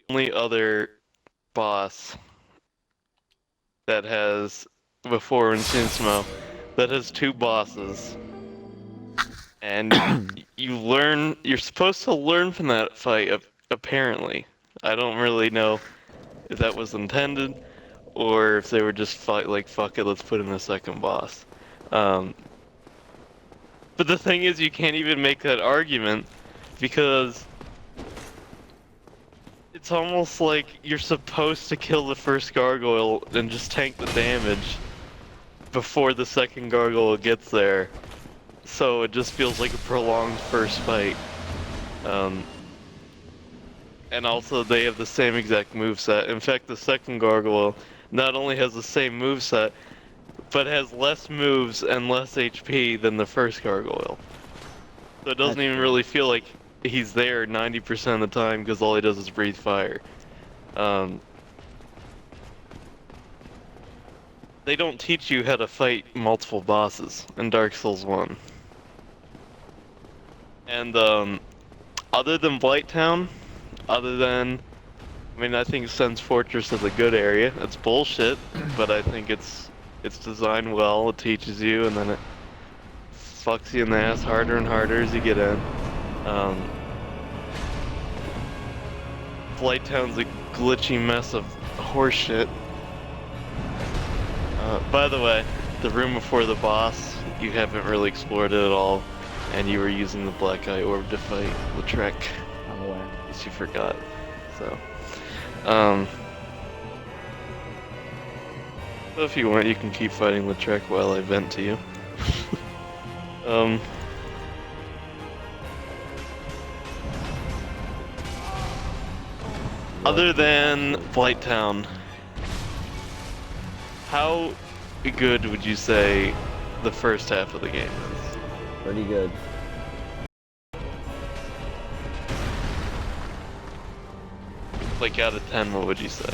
only other boss that has, before in Sunsmo, that has two bosses. And you're supposed to learn from that fight, apparently. I don't really know if that was intended, or if they were just like, fuck it, let's put in a second boss. Um, but the thing is, you can't even make that argument, because it's almost like you're supposed to kill the first gargoyle and just tank the damage before the second gargoyle gets there. So it just feels like a prolonged first fight. Um, and also they have the same exact moveset. In fact, the second gargoyle not only has the same moveset, but has less moves and less HP than the first gargoyle. So it doesn't That's even true. really feel like he's there 90% of the time because all he does is breathe fire. Um, they don't teach you how to fight multiple bosses in Dark Souls 1. And other than Blighttown, I mean, I think Sen's Fortress is a good area. It's bullshit, but I think it's designed well. It teaches you, and then it fucks you in the ass harder and harder as you get in. Um, Blighttown's a glitchy mess of horseshit. By the way, the room before the boss, you haven't really explored it at all, and you were using the Black Eye Orb to fight Lautrec. I'm aware. In case you forgot. So, um, so if you want, you can keep fighting Lautrec while I vent to you. um, Other than Blighttown, how good would you say the first half of the game is? Pretty good. Like out of 10, what would you say?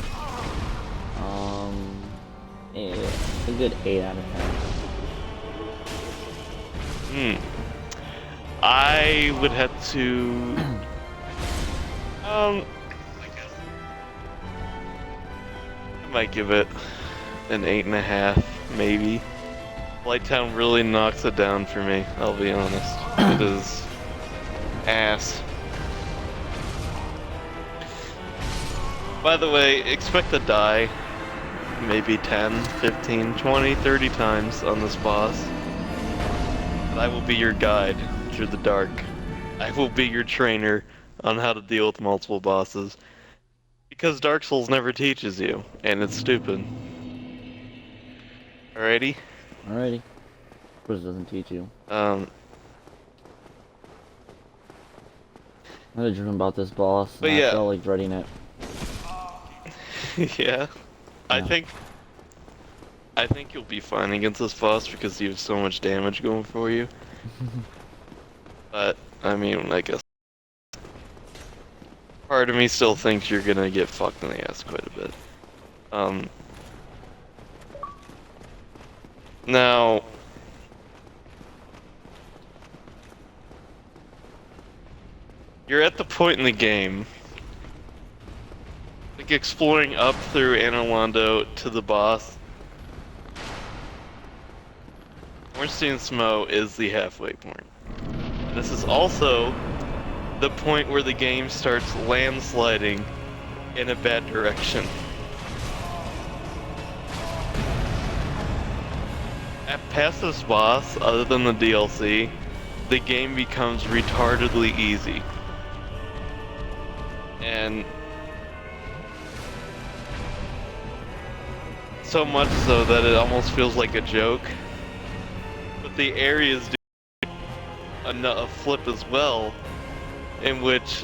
Yeah, a good 8 out of 10. I would have to, I might give it an 8.5, maybe. Blighttown really knocks it down for me, I'll be honest. It is ass. By the way, expect to die maybe 10, 15, 20, 30 times on this boss. But I will be your guide through the dark. I will be your trainer on how to deal with multiple bosses. Because Dark Souls never teaches you, and it's stupid. Alrighty? Alrighty. Of course it doesn't teach you. Um, I had a dream about this boss, but and I yeah. felt like dreading it. Yeah. I Yeah. think you'll be fine against this boss because you have so much damage going for you. But, I mean, I guess part of me still thinks you're gonna get fucked in the ass quite a bit. Now, you're at the point in the game, like exploring up through Anor to the boss. Ornstein Smo is the halfway point. This is also the point where the game starts landsliding in a bad direction. Past this boss, other than the DLC, the game becomes retardedly easy. And so much so that it almost feels like a joke. But the areas do a flip as well, in which,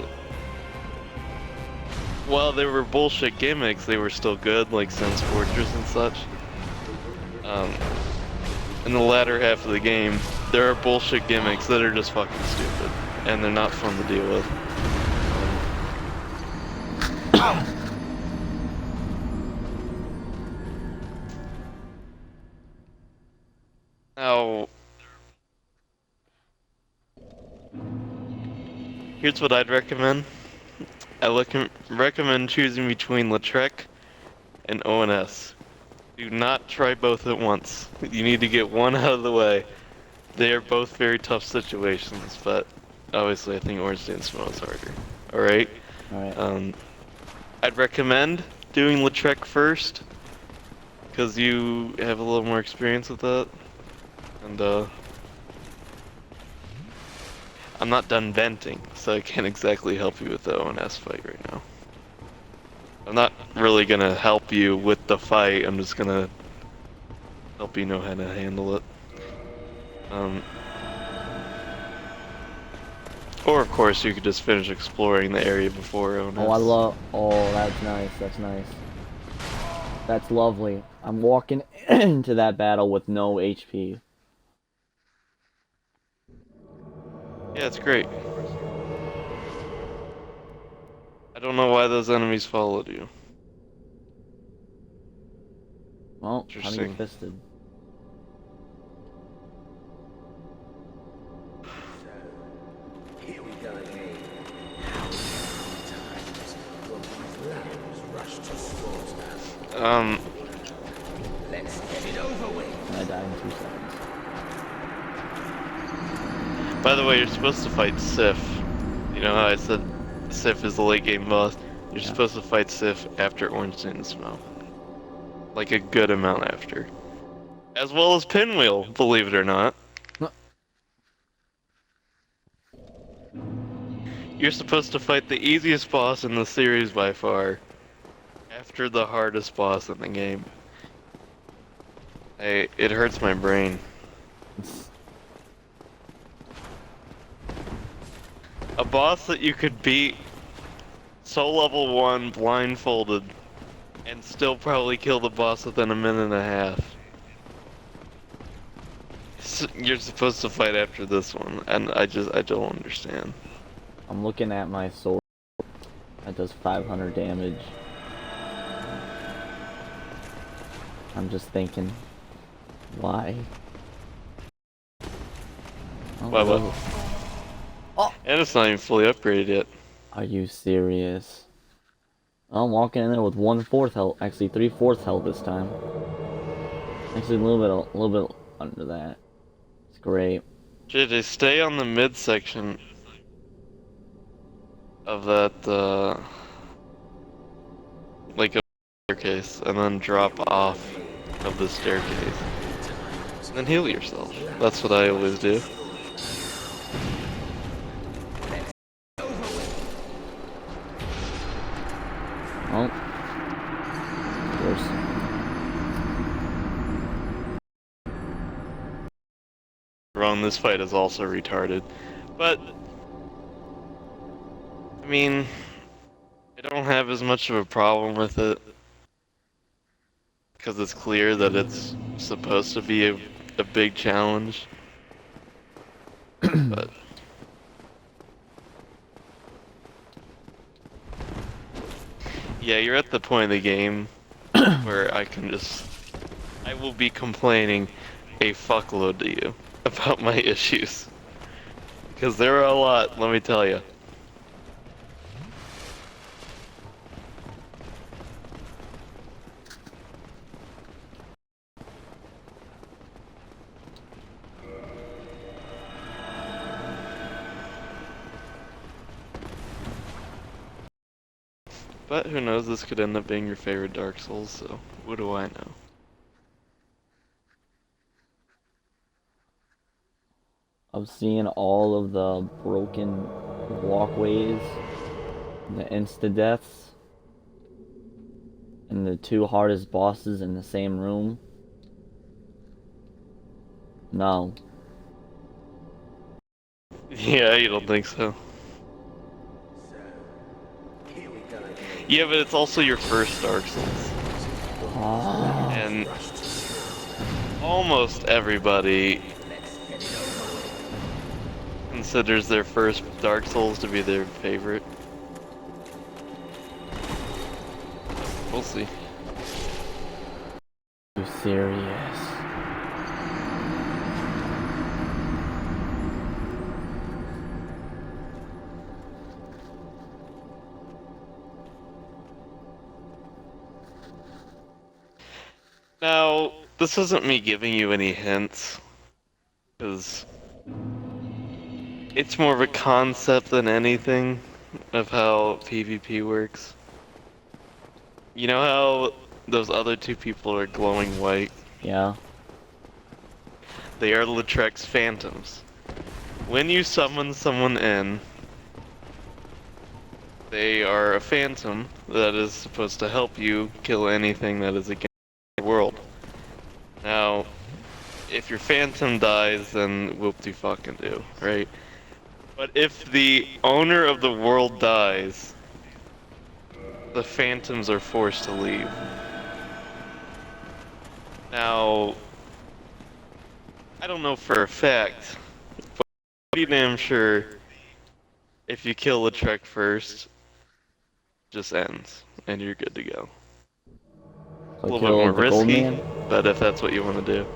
while they were bullshit gimmicks, they were still good, like Sen's Fortress and such. In the latter half of the game, there are bullshit gimmicks that are just fucking stupid, and they're not fun to deal with. Now, here's what I'd recommend. recommend choosing between Lautrec and ONS. Do not try both at once. You need to get one out of the way. They are both very tough situations, but obviously I think Orange Dance Smell is harder. Alright? Alright. I'd recommend doing Lautrec first, because you have a little more experience with that. And, I'm not done venting, so I can't exactly help you with the ONS fight right now. I'm not really gonna help you with the fight, I'm just gonna help you know how to handle it. Or of course you could just finish exploring the area before ONS. Oh, that's nice, that's nice. That's lovely. I'm walking into that battle with no HP. Yeah, it's great. I don't know why those enemies followed you. Well, time to get Interesting. fisted. Here we go again. How many times will these lambs rush to slaughter? Let's get it over with. I die in 2 seconds. By the way, you're supposed to fight Sif. You know how I said Sif is the late game boss? You're Yeah. supposed to fight Sif after Orange Sand Smell. Like a good amount after. As well as Pinwheel, believe it or not. You're supposed to fight the easiest boss in the series by far, after the hardest boss in the game. It hurts my brain. A boss that you could beat soul level 1 blindfolded and still probably kill the boss within a minute and a half. You're supposed to fight after this one, and I don't understand. I'm looking at my sword. That does 500 damage. I'm just thinking, why? Oh, Why, what? really? Oh! And it's not even fully upgraded yet. Are you serious? I'm walking in there with 1/4 health. Actually, 3/4 health this time. Actually, a little bit under that. It's great. JJ, stay on the midsection of that, like a staircase, and then drop off of the staircase. And then heal yourself. That's what I always do. Oh. Of course. Wrong, this fight is also retarded. But, I mean, I don't have as much of a problem with it. Because it's clear that it's supposed to be a big challenge. But yeah, you're at the point of the game where I will be complaining a fuckload to you about my issues. Because there are a lot, let me tell you. But who knows, this could end up being your favorite Dark Souls, so what do I know? I've seen all of the broken walkways, the insta-deaths, and the 2 hardest bosses in the same room. No. Yeah, you don't think so? Here we go again. Yeah, but it's also your first Dark Souls. Oh. And almost everybody considers their first Dark Souls to be their favorite. We'll see. Are you serious? Now, this isn't me giving you any hints, because it's more of a concept than anything of how PvP works. You know how those other two people are glowing white? Yeah. They are Lautrec's phantoms. When you summon someone in, they are a phantom that is supposed to help you kill anything that is against the world. Now, if your phantom dies, then whoop-de-fucking do, right? But if the owner of the world dies, the phantoms are forced to leave. Now, I don't know for a fact, but I'm pretty damn sure if you kill Lautrec first, just ends, and you're good to go. So A I little bit more killed the gold risky, man? but if that's what you want to do,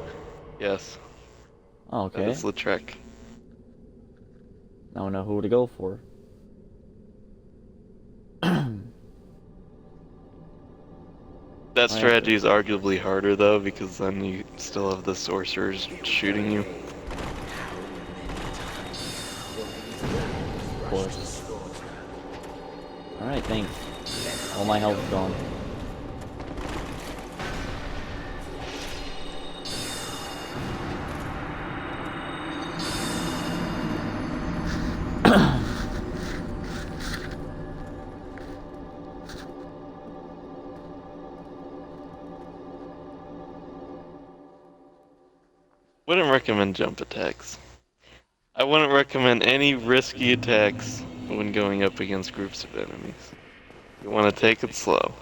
yes, Oh, that okay. is Lautrec. Now I know who to go for. That I have strategy to. is arguably harder though, because then you still have the sorcerers shooting you. Of course. Alright, thanks. All my health is gone. Wouldn't recommend jump attacks. I wouldn't recommend any risky attacks when going up against groups of enemies. You want to take it slow.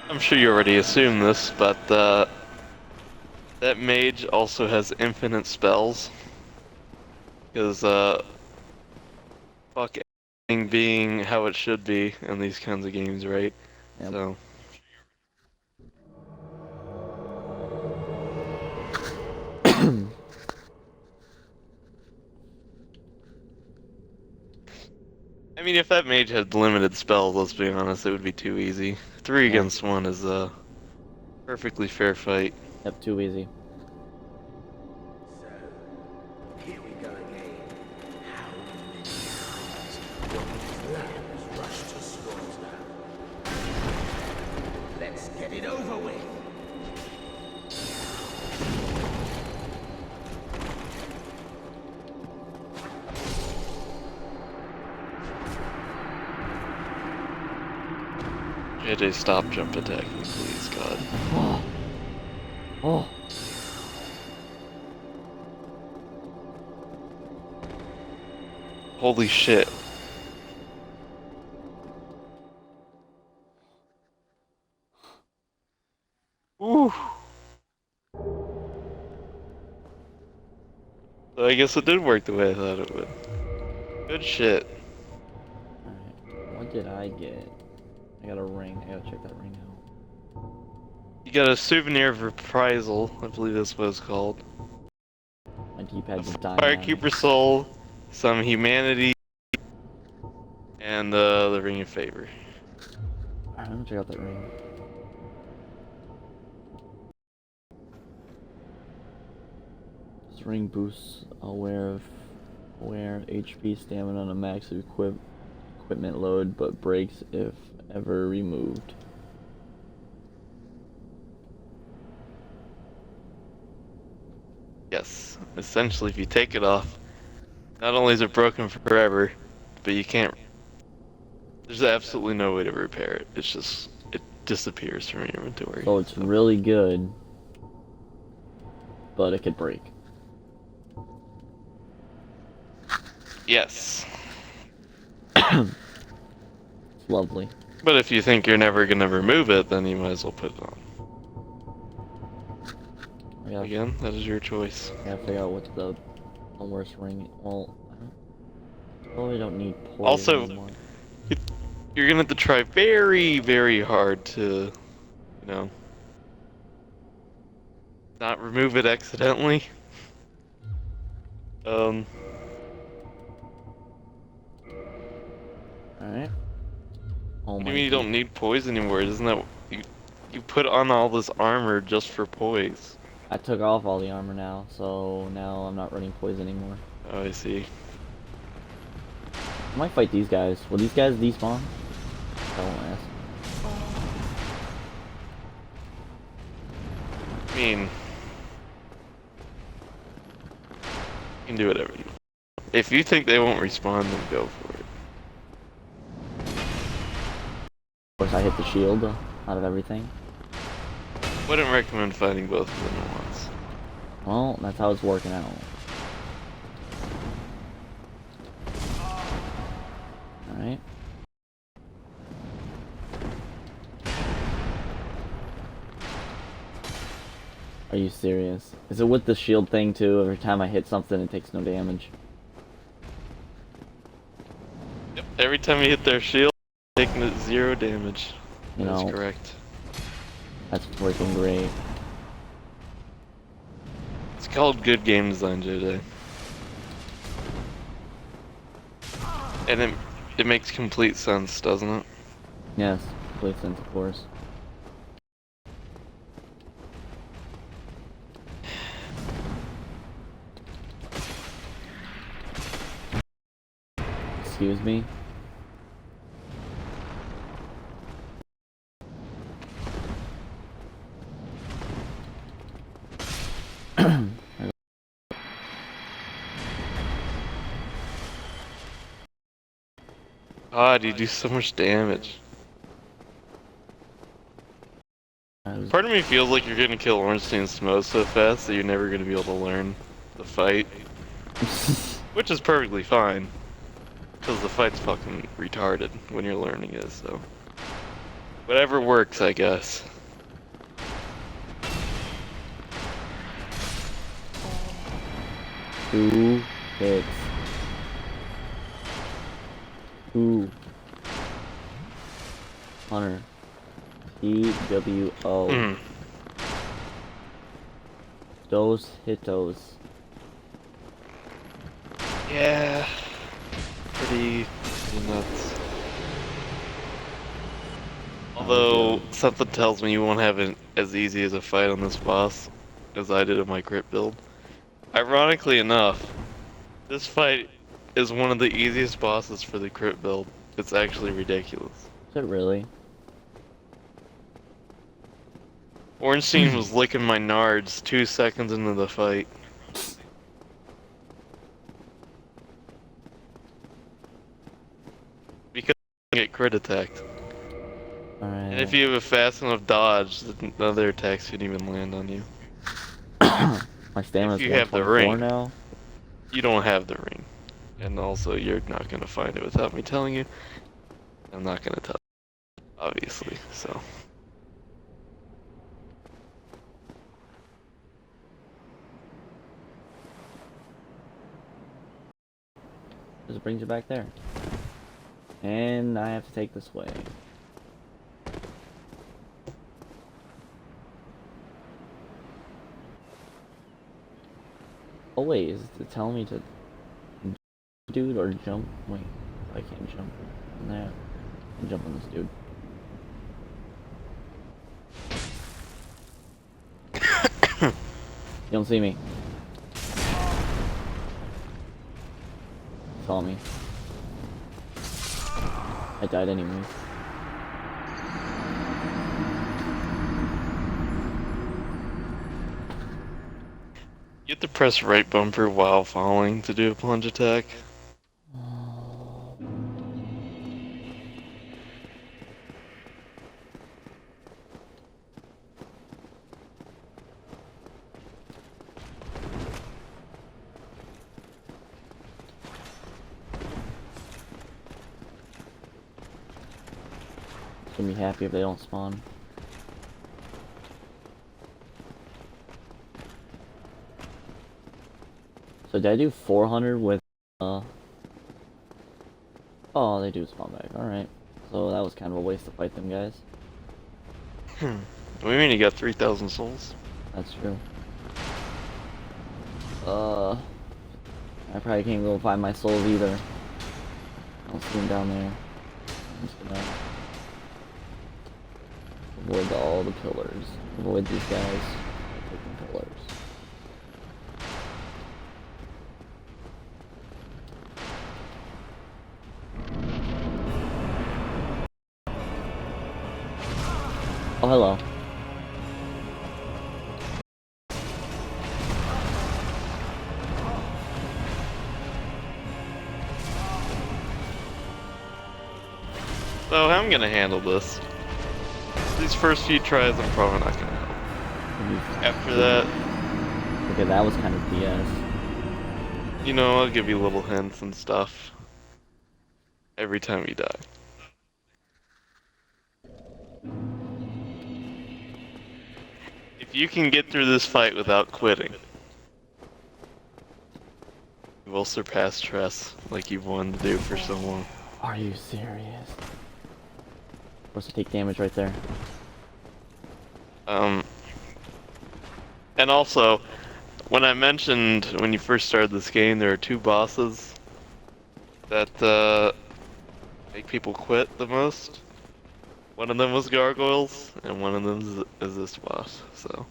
I'm sure you already assumed this, but that mage also has infinite spells. Because, fuck everything being how it should be in these kinds of games, right? Yep. So, I mean, if that mage had limited spells, let's be honest, it would be too easy. 3 Yeah. against 1 is a perfectly fair fight. Yep, too easy. So, here we go again. How many times will these lambs rush to slaughter? Let's get it over with. JJ, stop jump attacking, please, God. Oh. Oh. Holy shit. Ooh. So I guess it did work the way I thought it would. Good shit. Alright. What did I get? I got a ring. I gotta check that ring out. You got a souvenir of reprisal, I believe that's what it's called. My A D-pad's dying on me. Firekeeper soul, some humanity, and the ring of favor. Alright, let me check out that ring. This ring boosts aware HP, stamina, and a max equipment load, but breaks if ever removed. Yes, essentially if you take it off, not only is it broken forever, but you can't, there's absolutely no way to repair it. It's just, it disappears from your inventory. So it's really good, but it could break. Yes. It's lovely. But if you think you're never gonna remove it, then you might as well put it on. I gotta, Again, that is your choice. I gotta figure out what the The worst ring. Well, I probably don't need poison Also, anymore. you're gonna have to try very, very hard to, you know, not remove it accidentally. Um, Alright. Oh what do you my mean you god. don't need poison anymore? Isn't that you put on all this armor just for poise? I took off all the armor now, so now I'm not running poison anymore. Oh, I see. I might fight these guys. Will these guys despawn? I won't ask. I mean, you can do whatever you want. If you think they won't respawn, then go for it. Of course, I hit the shield out of everything. Wouldn't recommend fighting both of them at once. Well, that's how it's working out. Alright. Are you serious? Is it with the shield thing too? Every time I hit something, it takes no damage. Yep. Every time you hit their shield, taking it 0 damage. You That's know, correct. that's freaking great. It's called good game design, JJ. And it makes complete sense, doesn't it? Yes, complete sense, of course. Excuse me? God, you do so much damage. Part of me feels like you're gonna kill Ornstein Smo so fast that you're never gonna be able to learn the fight. Which is perfectly fine. Because the fight's fucking retarded when you're learning it, so. Whatever works, I guess. Two hits. Ooh. Hunter. TWO. Mm. Dos hitos. Yeah. Pretty nuts. Although, something tells me you won't have it as easy as a fight on this boss as I did in my crit build. Ironically enough, this fight is one of the easiest bosses for the crit build. It's actually ridiculous. Is it really? Ornstein was licking my nards 2 seconds into the fight. Because you get crit attacked. Alright. And if you have a fast enough dodge, then other attacks can even land on you. My stamina's If you have the 124 ring. now. You don't have the ring. And also, you're not gonna find it without me telling you. I'm not gonna tell you, obviously, so. Just brings you back there. And I have to take this way. Oh wait, is it telling me to dude or jump? Wait, I can't jump on that. I can jump on this dude. You don't see me. Saw me. I died anyway. You have to press right bumper while falling to do a plunge attack. Gonna be happy if they don't spawn. So did I do 400 with, oh, they do spawn back, alright. So that was kind of a waste to fight them guys. What do you mean you got 3,000 souls? That's true. I probably can't go find my souls either. I don't see them down there. I'm just gonna avoid all the pillars. Avoid these guys taking pillars. Oh, hello. So how I'm gonna handle this? These first few tries, I'm probably not gonna help. After that, Okay, that was kind of BS. you know, I'll give you little hints and stuff every time you die. If you can get through this fight without quitting, you will surpass Tress like you've wanted to do for so long. Are you serious? Supposed to take damage right there. And also, when I mentioned when you first started this game, there are two bosses that make people quit the most. One of them was gargoyles, and one of them is this boss. So.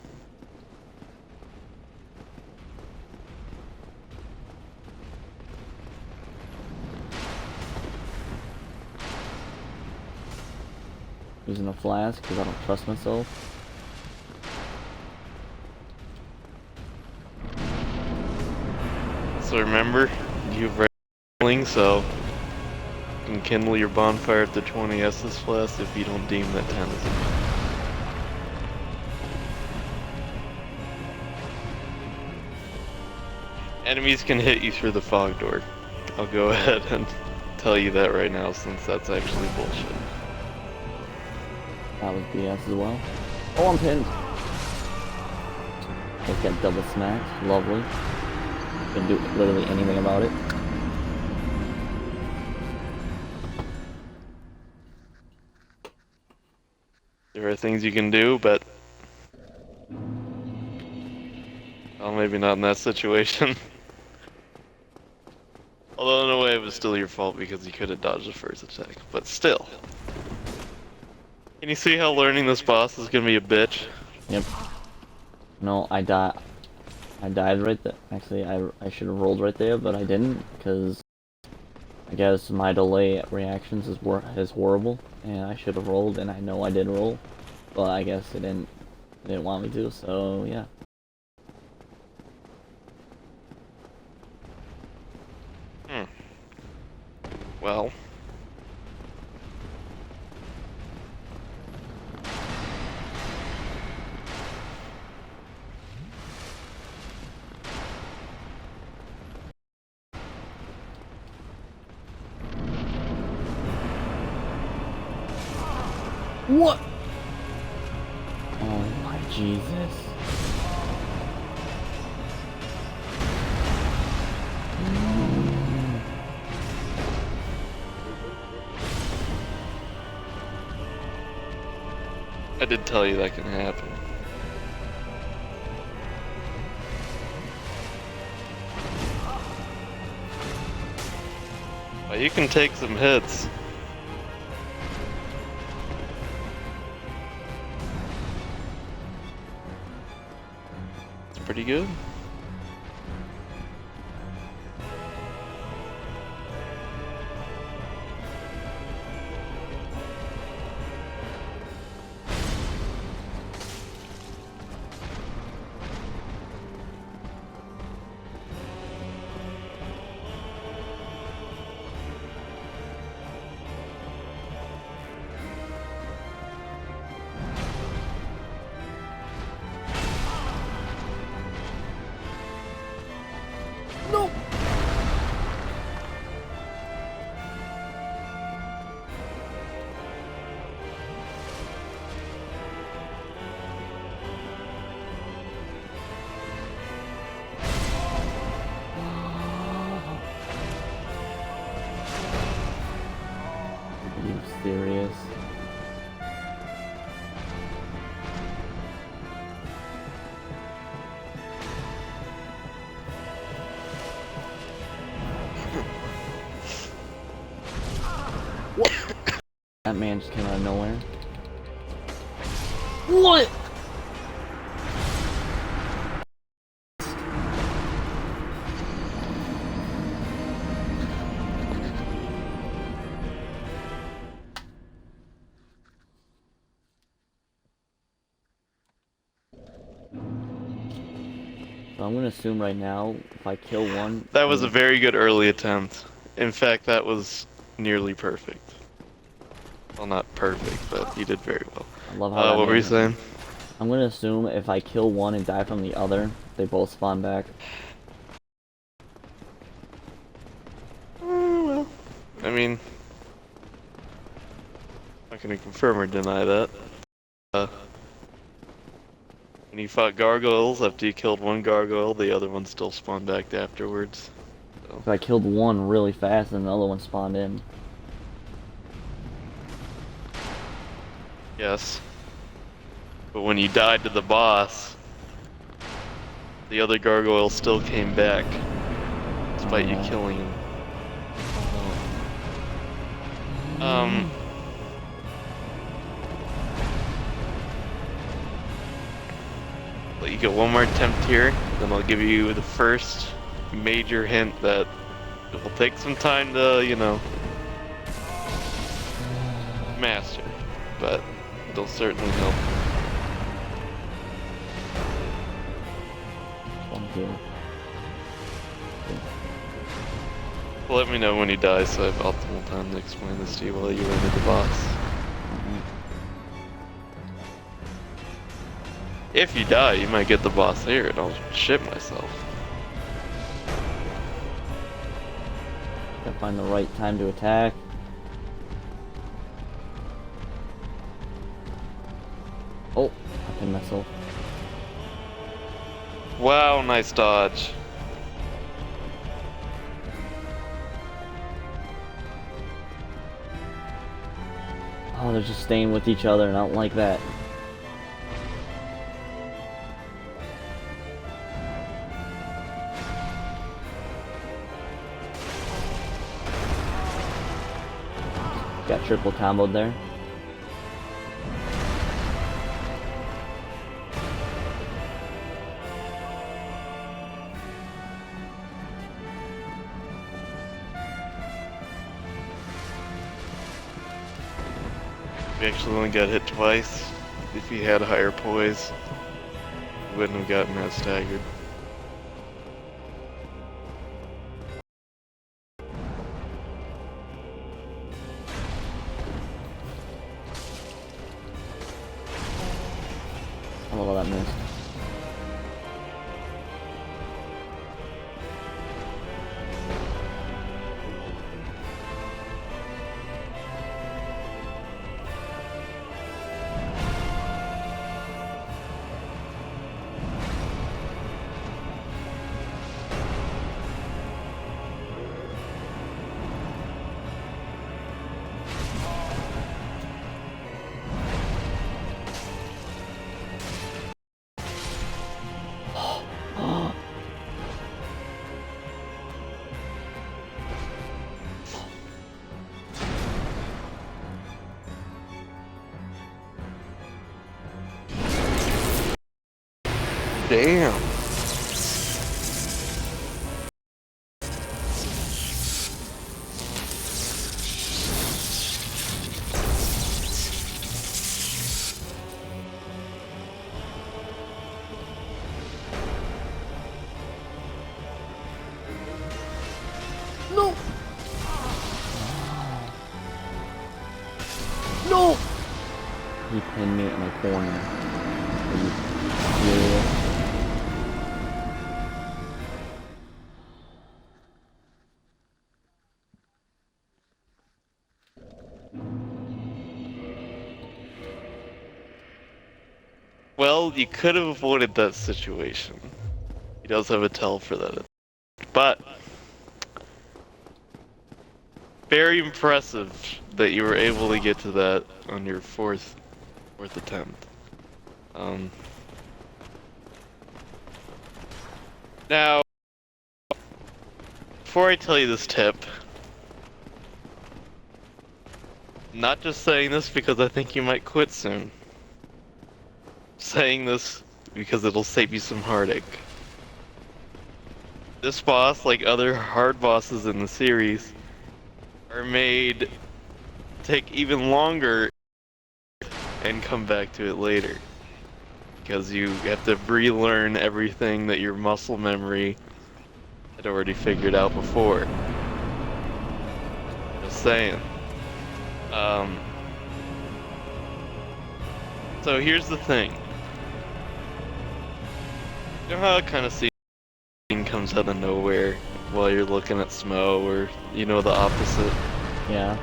Using a flask because I don't trust myself. So remember, you've read Ling, so you can kindle your bonfire at the 20 S's flask if you don't deem that 10 is enough. Enemies can hit you through the fog door. I'll go ahead and tell you that right now, since that's actually bullshit. That was BS as well. Oh, I'm pinned. Just got double smacked. Lovely. Couldn't do literally anything about it. There are things you can do, but well, maybe not in that situation. Although in a way it was still your fault because you could have dodged the first attack, but still. Can you see how learning this boss is gonna be a bitch? Yep. No, I died right there. Actually, I should have rolled right there, but I didn't, because I guess my delay at reactions is horrible, and I should have rolled, and I know I did roll, but I guess it didn't want me to, so yeah. Well. What? Oh my Jesus. I did tell you that can happen. Well, you can take some hits. It's pretty good. serious? What? That man just came out of nowhere. What? So I'm gonna assume right now, if I kill one... That was a very good early attempt. In fact, that was nearly perfect. Well, not perfect, but you did very well. I love how that what were you man... saying? I'm gonna assume if I kill one and die from the other, they both spawn back. Well, I mean, I'm not gonna confirm or deny that. When you fought gargoyles, after you killed one gargoyle, the other one still spawned back afterwards. So. So I killed one really fast and the other one spawned in. Yes. But when you died to the boss, the other gargoyle still came back, despite you killing him. Let you get one more attempt here, then I'll give you the first major hint that it will take some time to, you know, master, but it'll certainly help. Well, let me know when you die so I have optimal time to explain this to you while you run into the boss. If you die, you might get the boss here and I'll shit myself. Gotta find the right time to attack. Oh, I pinned myself. Wow, nice dodge. Oh, they're just staying with each other and I don't like that. Got triple comboed there. We actually only got hit twice. If he had higher poise, we wouldn't have gotten that staggered. I love how that missed. Damn. No! No! He pinned me in a corner. Are you serious? Well, you could have avoided that situation. He does have a tell for that. But very impressive that you were able to get to that on your fourth attempt. Now, before I tell you this tip, not just saying this because I think you might quit soon. Saying this because it'll save you some heartache. This boss, like other hard bosses in the series, are made take even longer and come back to it later. Because you have to relearn everything that your muscle memory had already figured out before. Just saying. So here's the thing. You know how it kind of scene comes out of nowhere while you're looking at Smo, or you know the opposite? Yeah.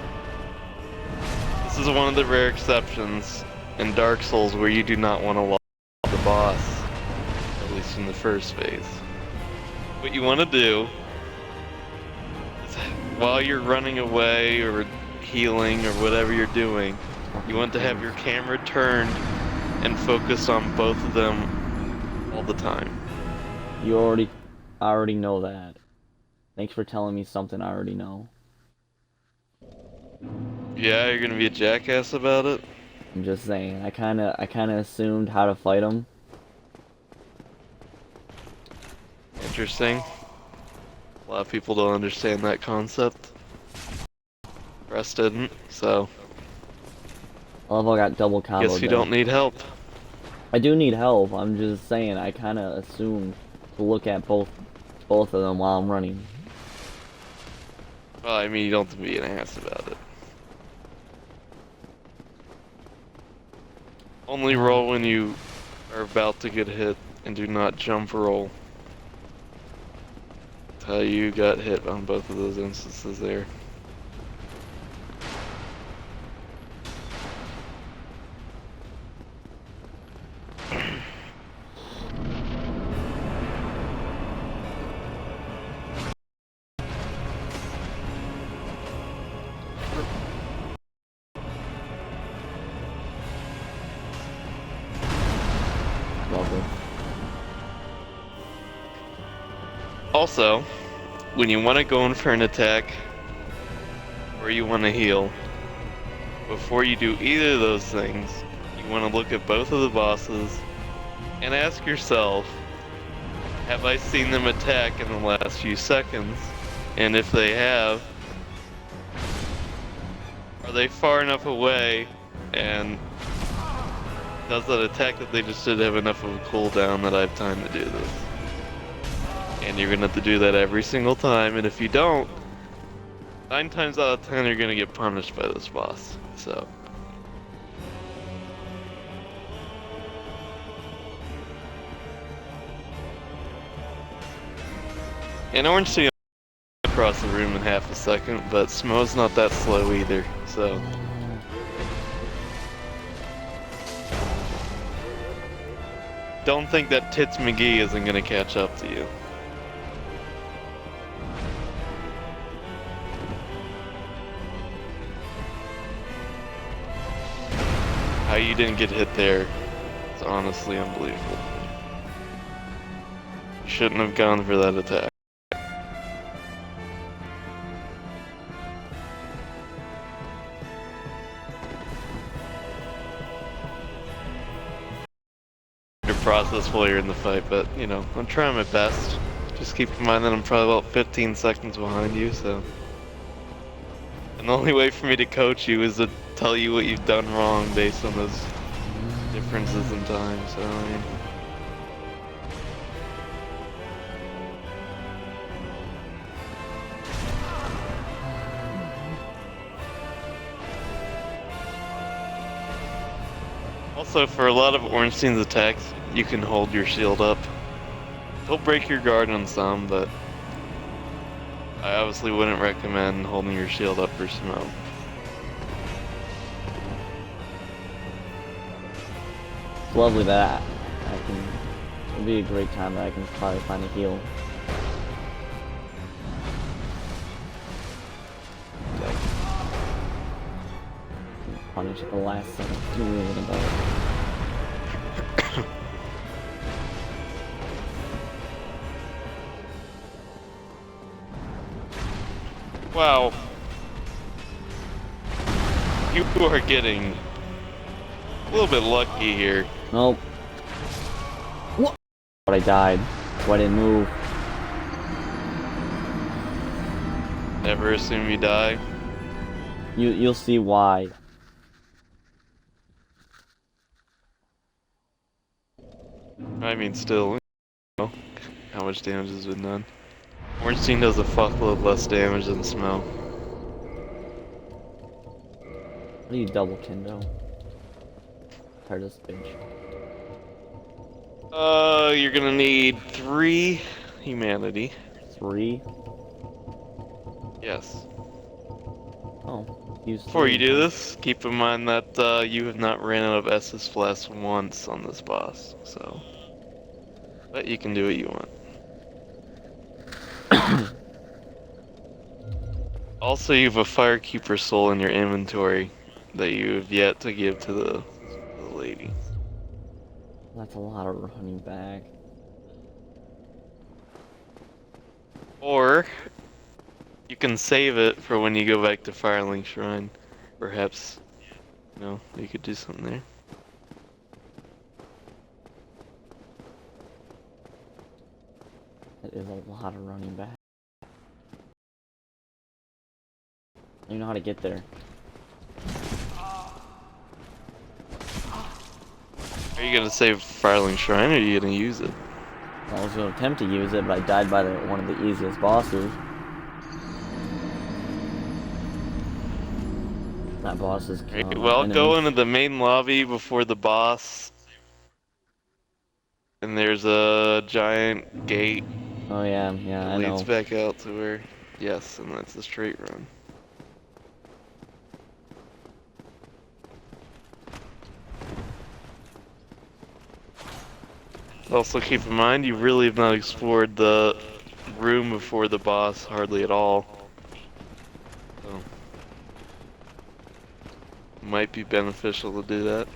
This is one of the rare exceptions in Dark Souls where you do not want to log the boss, at least in the first phase. What you want to do is, while you're running away or healing or whatever you're doing, you want to have your camera turned and focus on both of them all the time. I already know that. Thanks for telling me something I already know. Yeah, you're gonna be a jackass about it? I'm just saying. I kinda assumed how to fight him. Interesting. A lot of people don't understand that concept. Rest didn't, so I love how I got double combo. guess you don't need help. I do need help. I'm just saying. I kind of assumed to look at both of them while I'm running. Well, I mean, you don't have to be an ass about it. Only roll when you are about to get hit, and do not jump roll. That's how you got hit on both of those instances there. Lovely. Also, when you want to go in for an attack, or you want to heal, before you do either of those things, you want to look at both of the bosses and ask yourself, have I seen them attack in the last few seconds? And if they have, are they far enough away, and does that attack that they just did have enough of a cooldown that I have time to do this? And you're gonna have to do that every single time, and if you don't, 9 times out of 10 you're gonna get punished by this boss, so. And Orange Sea across the room in half a second, but Smo's not that slow either, so. Don't think that Tits McGee isn't gonna catch up to you. How you didn't get hit there is honestly unbelievable. You shouldn't have gone for that attack. Process while you're in the fight, but you know, I'm trying my best. Just keep in mind that I'm probably about 15 seconds behind you, so. And the only way for me to coach you is to tell you what you've done wrong based on those differences in time, so I mean. Also, for a lot of Ornstein's attacks, you can hold your shield up. He'll break your guard on some, but I obviously wouldn't recommend holding your shield up for Smo. It's lovely that it'll be a great time that I can probably find a heal. Okay. punish at the last second. What are you raving about? Wow. You are getting a little bit lucky here. Nope. What? But I died. So I didn't move. Never assume you die. You'll see why. I mean, still, you know, how much damage has been done. Ornstein does a fuckload less damage than Smell. How do you double Kendo? Tired of this bitch. You're gonna need 3 humanity. 3? Yes. Oh, use Before 3 you do then. this, keep in mind that you have not ran out of Estus Flask once on this boss, so. But you can do what you want. Also, you have a Firekeeper soul in your inventory that you have yet to give to the lady. That's a lot of running back. Or, you can save it for when you go back to Firelink Shrine. Perhaps, you know, you could do something there. That is a lot of running back. I don't even know how to get there. Are you gonna save Firelink Shrine or are you gonna use it? I was going to attempt to use it, but I died by one of the easiest bosses. That boss is Right, well, go into the main lobby before the boss. And there's a giant gate Oh yeah, that I leads know. back out to where... Yes, and that's a straight run. Also keep in mind, you really have not explored the room before the boss hardly at all. So, might be beneficial to do that.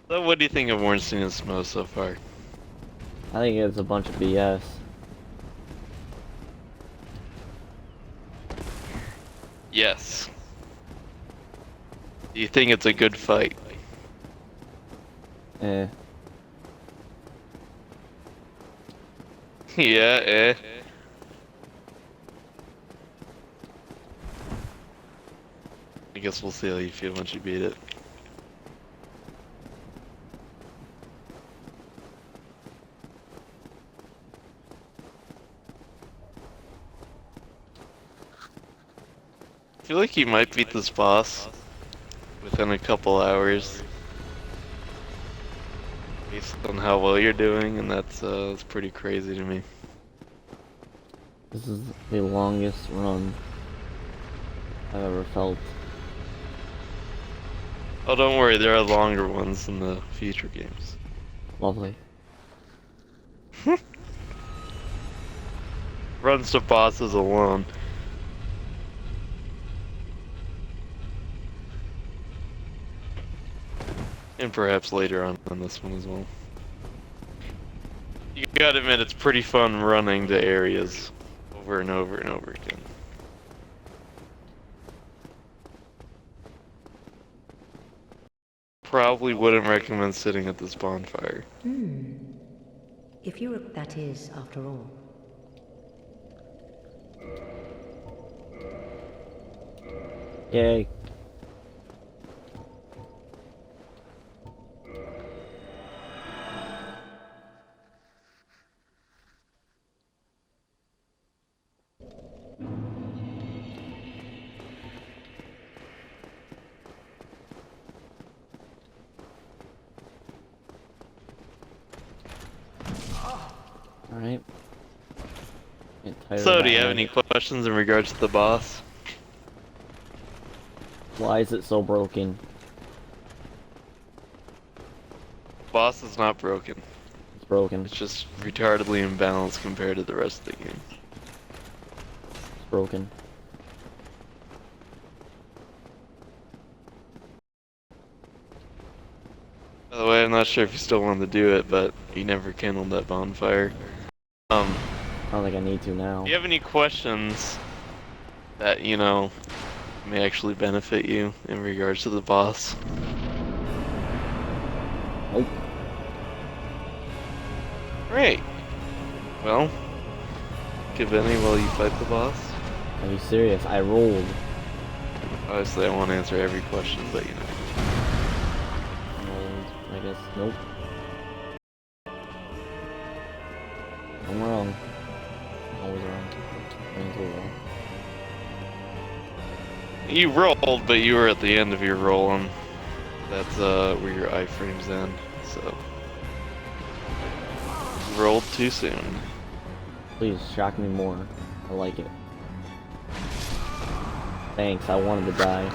So what do you think of Ornstein and Smo so far? I think it's a bunch of BS. Yes. Do you think it's a good fight? Eh. Yeah, eh. I guess we'll see how you feel once you beat it. I feel like you might beat this boss within a couple hours, based on how well you're doing, and that's pretty crazy to me. This is the longest run I've ever felt. Oh, don't worry, there are longer ones in the future games. Lovely. Runs to bosses alone. And perhaps later on this one as well. You gotta admit, it's pretty fun running to areas over and over and over again. Probably wouldn't recommend sitting at this bonfire. If you're that is, after all. Yay. Alright. Tighter So, do you have than any questions in regards to the boss? Why is it so broken? Boss is not broken. It's broken. It's just retardedly imbalanced compared to the rest of the game. It's broken. By the way, I'm not sure if you still want to do it, but you never kindled that bonfire. I don't think I need to now. Do you have any questions that, you know, may actually benefit you in regards to the boss? Nope. Great. Well, give any while you fight the boss. Are you serious? I rolled. Obviously, I won't answer every question, but you know. I guess. Nope. I'm wrong. I'm always wrong. I'm totally wrong. You rolled, but you were at the end of your roll, and that's where your iframes end, so. You rolled too soon. Please, shock me more. I like it. Thanks, I wanted to die.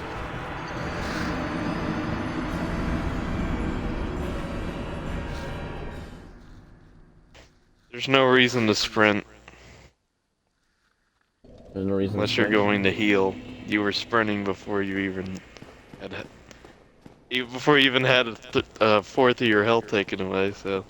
There's no reason to sprint There's no reason unless to you're sprint. going to heal. You were sprinting before you even had before you even had a fourth of your health taken away. So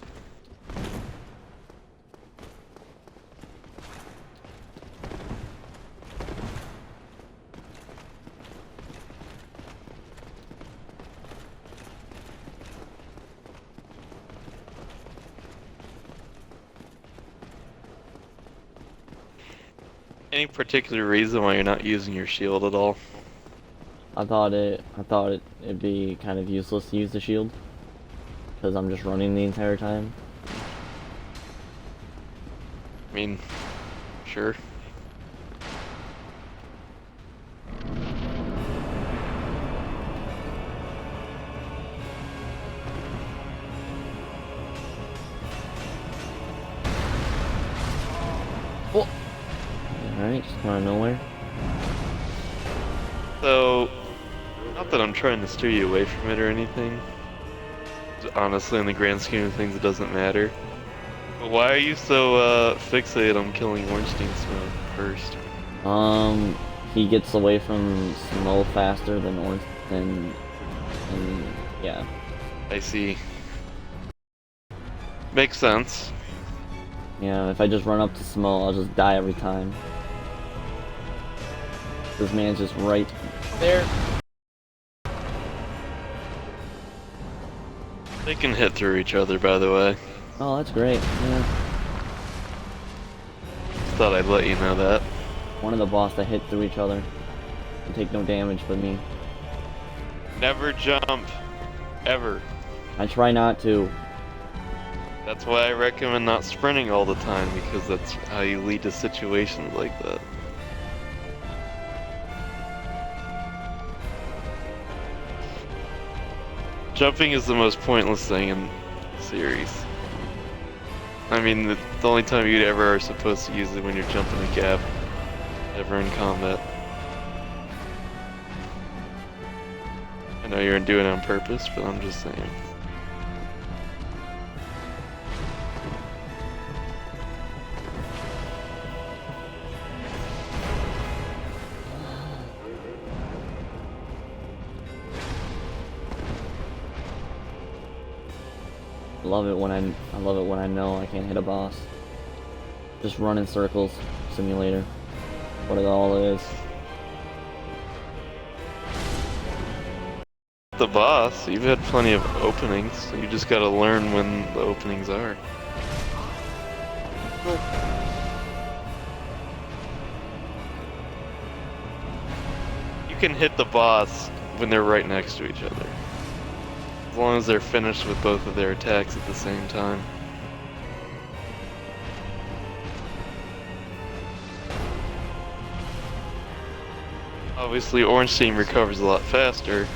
any particular reason why you're not using your shield at all? I thought it'd be kind of useless to use the shield. Because I'm just running the entire time. I mean, sure. Alright, just come out of nowhere. So, not that I'm trying to steer you away from it or anything. Honestly, in the grand scheme of things, it doesn't matter. But why are you so fixated on killing Ornstein Smoke first? He gets away from Smoke faster than yeah. I see. Makes sense. Yeah, if I just run up to Smoke, I'll just die every time. This man's just right there. They can hit through each other, by the way. Oh, that's great. Yeah. Just thought I'd let you know that. One of the boss that hit through each other. They take no damage but me. Never jump. Ever. I try not to. That's why I recommend not sprinting all the time, because that's how you lead to situations like that. Jumping is the most pointless thing in the series. I mean, the only time you ever are supposed to use it when you're jumping a gap, ever in combat. I know you're doing it on purpose, but I'm just saying. I love it when I know I can't hit a boss. Just run in circles, simulator. What it all is. The boss, you've had plenty of openings, so you just gotta learn when the openings are. You can hit the boss when they're right next to each other. As long as they're finished with both of their attacks at the same time. Obviously, Ornstein recovers a lot faster.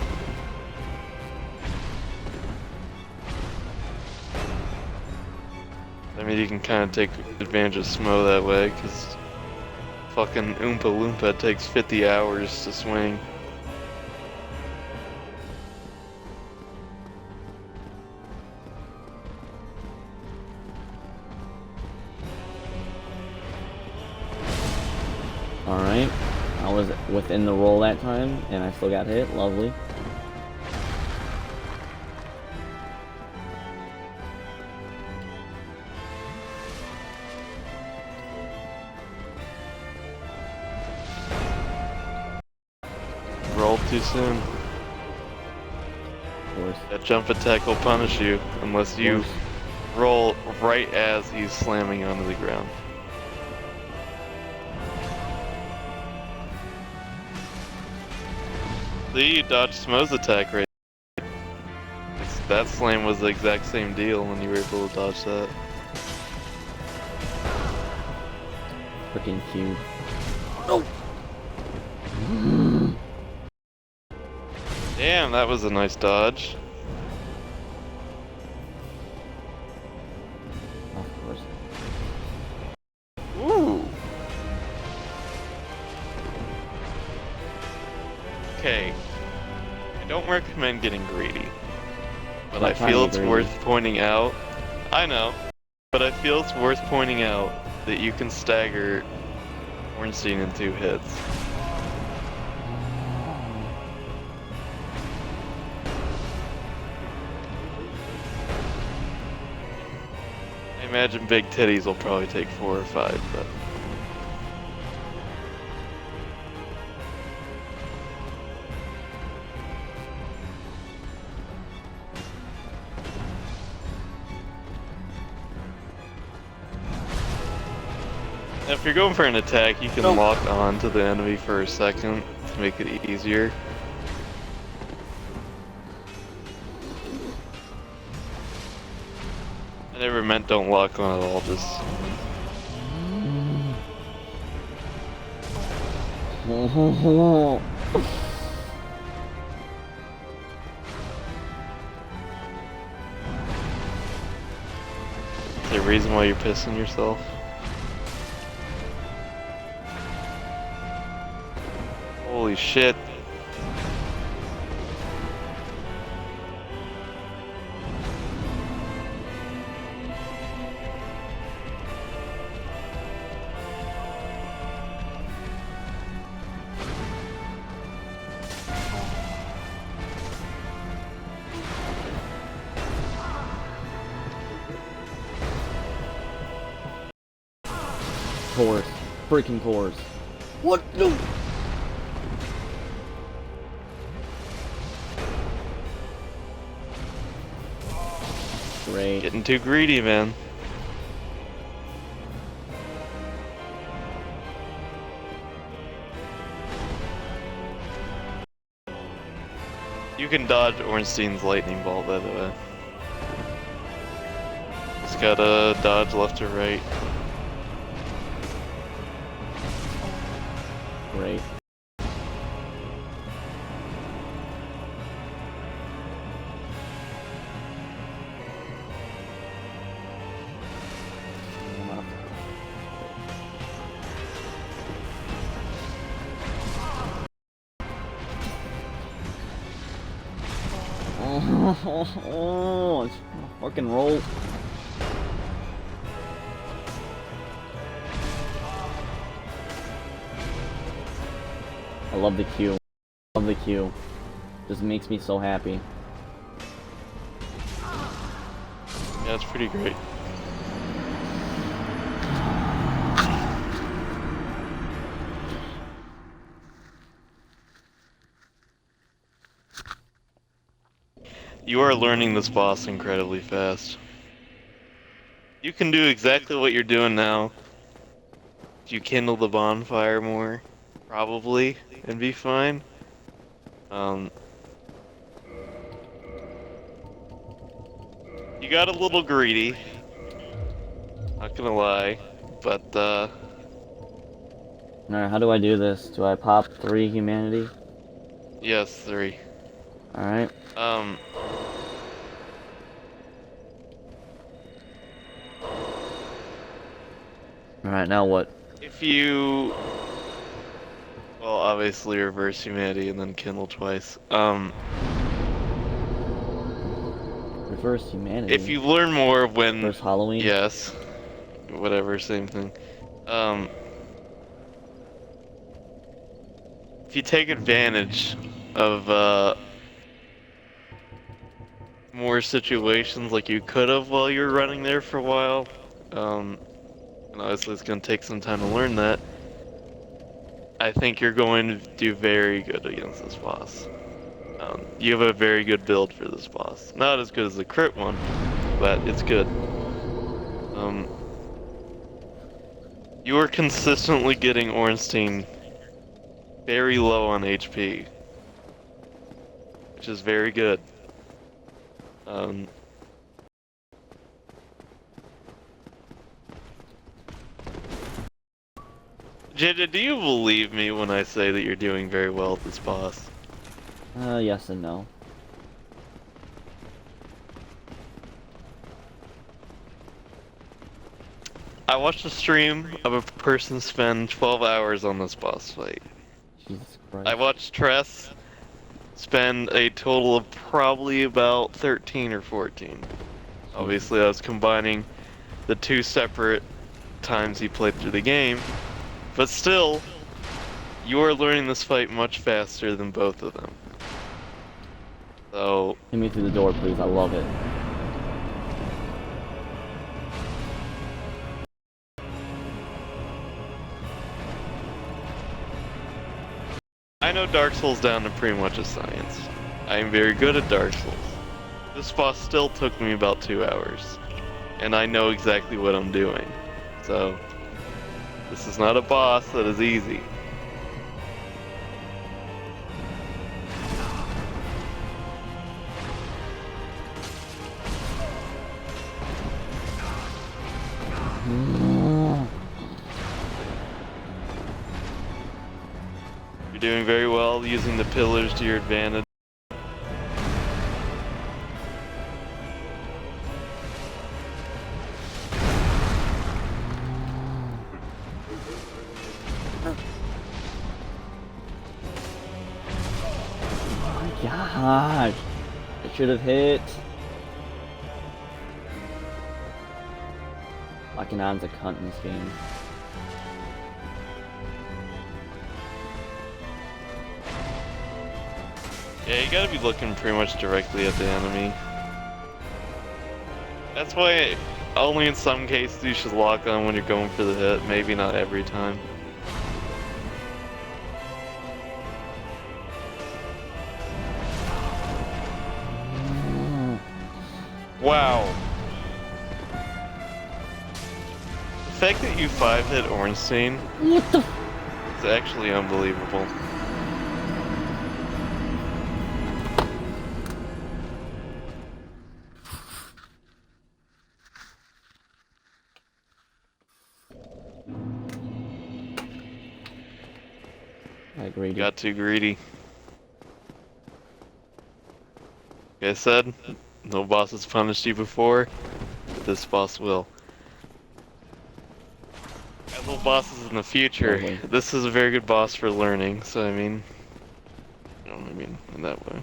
I mean, you can kind of take advantage of Smo that way, because fucking Oompa Loompa takes 50 hours to swing. Alright. I was within the roll that time, and I still got hit. Lovely. Rolled too soon. Of course. That jump attack will punish you unless you roll right as he's slamming onto the ground. See, you dodged Smo's attack right. That slam was the exact same deal when you were able to dodge that. Freaking cube. Damn, that was a nice dodge. Of course. Ooh. Okay. I don't recommend getting greedy. But I feel it's worth pointing out. I know. But I feel it's worth pointing out that you can stagger Ornstein in 2 hits. I imagine big titties will probably take 4 or 5, but... If you're going for an attack, you can lock on to the enemy for a second to make it easier. I never meant don't lock on at all, just... Is there a reason why you're pissing yourself? Holy shit. Course. Freaking course. What? No! Great. Getting too greedy, man. You can dodge Ornstein's lightning bolt, by the way. Just gotta dodge left or right. Great. Oh, it's fucking roll. I love the Q. Love the Q. Just makes me so happy. Yeah, it's pretty great. You are learning this boss incredibly fast. You can do exactly what you're doing now. If you kindle the bonfire more, probably, and be fine. You got a little greedy. Not gonna lie, but Alright, how do I do this? Do I pop 3 humanity? yes, 3. Alright. Alright, now what? If you obviously reverse humanity and then kindle twice. Reverse humanity. If you learn more of when... Reverse Halloween? Yes. Whatever, same thing. If you take advantage of, more situations like you could have while you were running there for a while, and obviously it's going to take some time to learn that, I think you're going to do very good against this boss. You have a very good build for this boss. Not as good as the crit one, but it's good. You are consistently getting Ornstein very low on HP, which is very good. JJ, do you believe me when I say that you're doing very well with this boss? Yes and no. I watched a stream of a person spend 12 hours on this boss fight. Jesus Christ. I watched Tress spend a total of probably about 13 or 14. Obviously, I was combining the two separate times he played through the game, but still, you are learning this fight much faster than both of them. So... Hit me through the door, please. I love it. I know Dark Souls down to pretty much a science. I am very good at Dark Souls. This boss still took me about 2 hours, and I know exactly what I'm doing. So, this is not a boss that is easy. You're doing very well using the pillars to your advantage. Oh my gosh! It should have hit. Akinan's a cunt in this game. Yeah, you gotta be looking pretty much directly at the enemy. That's why only in some cases you should lock on when you're going for the hit, maybe not every time. Wow. The fact that you 5-hit Ornstein is actually unbelievable. Greedy. Got too greedy. Like I said, no boss has punished you before, but this boss will. As little bosses in the future, Totally. this is a very good boss for learning, so I mean, in that way.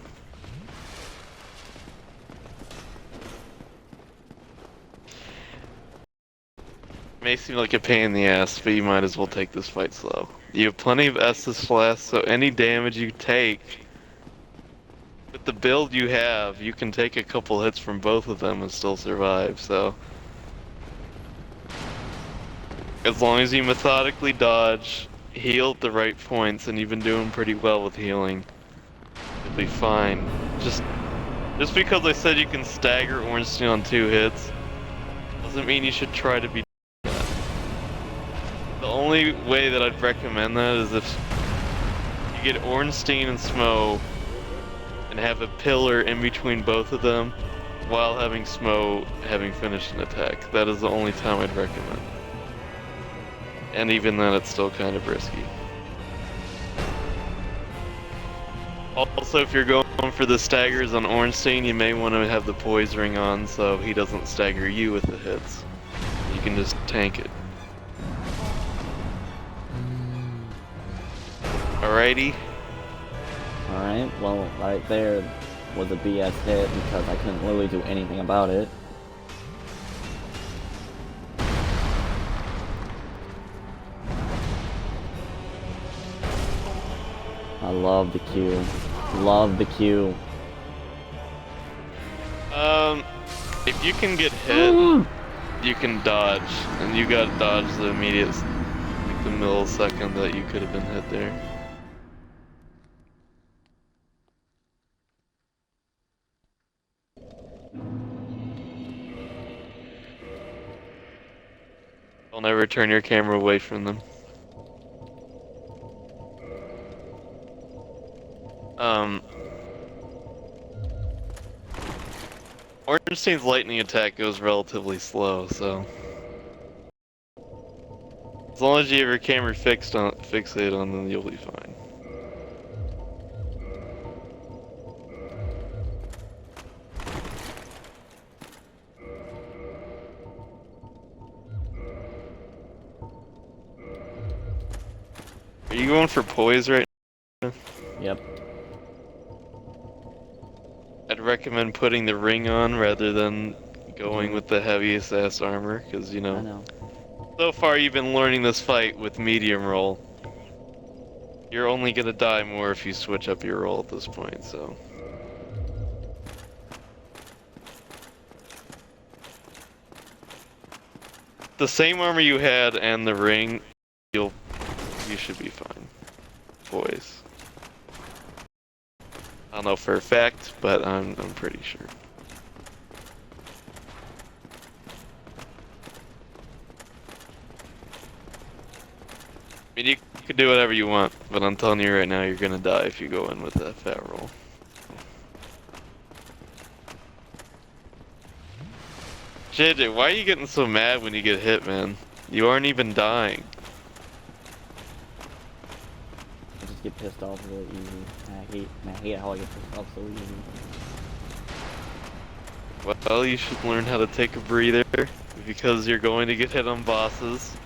May seem like a pain in the ass, but you might as well take this fight slow. You have plenty of Estus Flask, so any damage you take, with the build you have, you can take a couple hits from both of them and still survive, so... As long as you methodically dodge, heal at the right points, and you've been doing pretty well with healing, you'll be fine. Just because I said you can stagger Ornstein on 2 hits, doesn't mean you should try to be that. The only way that I'd recommend that is if you get Ornstein and Smo, and have a pillar in between both of them, while having Smo having finished an attack. That is the only time I'd recommend. And even then, it's still kind of risky. Also, if you're going for the staggers on Ornstein, you may want to have the poise ring on so he doesn't stagger you with the hits. You can just tank it. Alrighty. Alright, well, right there was a BS hit because I couldn't really do anything about it. I love the Q. Love the Q. If you can get hit, you can dodge, and you gotta dodge the immediate, like the millisecond that you could have been hit there. Don't ever turn your camera away from them. Ornstein's lightning attack goes relatively slow, so as long as you have your camera fixated on them, you'll be fine. Are you going for poise right now? Yep. I'd recommend putting the ring on rather than going with the heaviest ass armor, because you I know, know. so far you've been learning this fight with medium roll. You're only gonna die more if you switch up your roll at this point, so. The same armor you had and the ring, you should be fine. Boys. I don't know for a fact, but I'm pretty sure. I mean, you could do whatever you want, but I'm telling you right now, you're gonna die if you go in with that fat roll. JJ, why are you getting so mad when you get hit, man? You aren't even dying. I just get pissed off really easy. I hate how I get pissed off so easy. Well, you should learn how to take a breather, because you're going to get hit on bosses.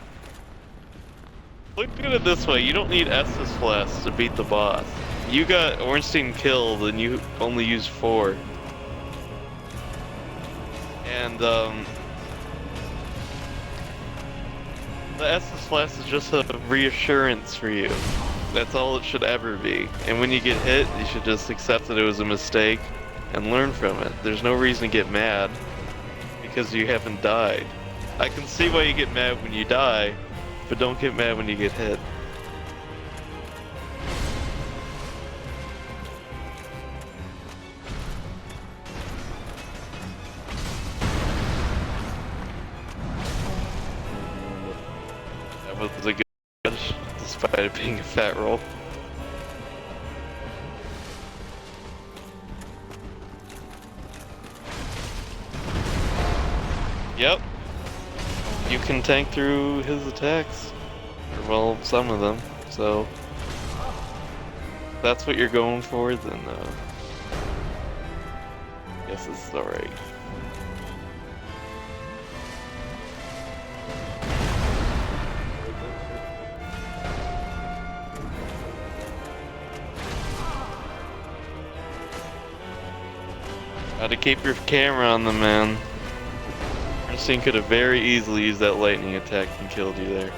Look at it this way, you don't need Estus Flask to beat the boss. You got Ornstein killed and you only used 4. And, the Estus Flask is just a reassurance for you. That's all it should ever be. And when you get hit, you should just accept that it was a mistake and learn from it. There's no reason to get mad because you haven't died. I can see why you get mad when you die, but don't get mad when you get hit. That was a good dodge, despite it being a fat roll. Yep. You can tank through his attacks. Or, well, some of them. So, if that's what you're going for, then, guess this is alright. Gotta keep your camera on them, man. Ernestine could have very easily used that lightning attack and killed you there.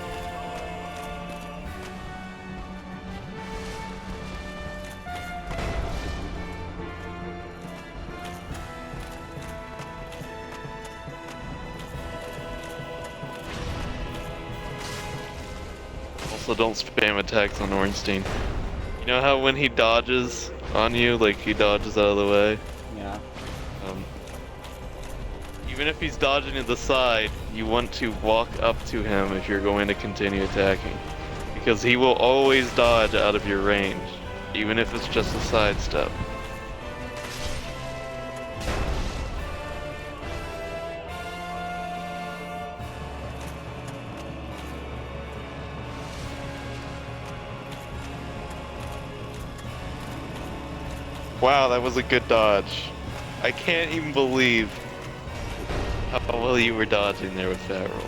Also, don't spam attacks on Ornstein. You know how when he dodges on you, like he dodges out of the way? Yeah. Even if he's dodging to the side, you want to walk up to him if you're going to continue attacking. Because he will always dodge out of your range, even if it's just a sidestep. Wow, that was a good dodge. I can't even believe how well you were dodging there with fat rolls.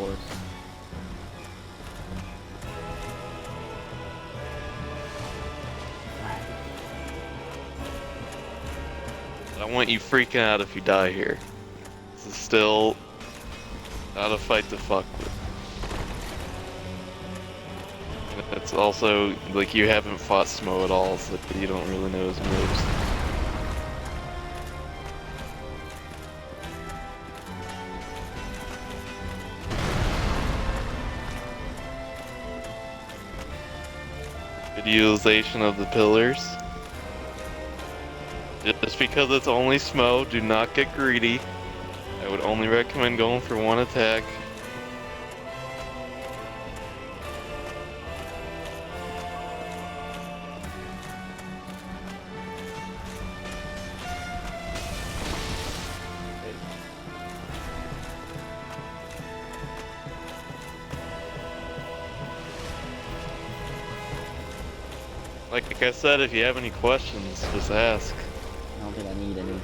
course. I don't want you freaking out if you die here. This is still not a fight to fuck with. It's also, like, you haven't fought Smo at all, so you don't really know his moves. Good utilization of the pillars. Just because it's only Smo, do not get greedy. I would only recommend going for one attack. Like I said, if you have any questions, just ask. I don't think I need any.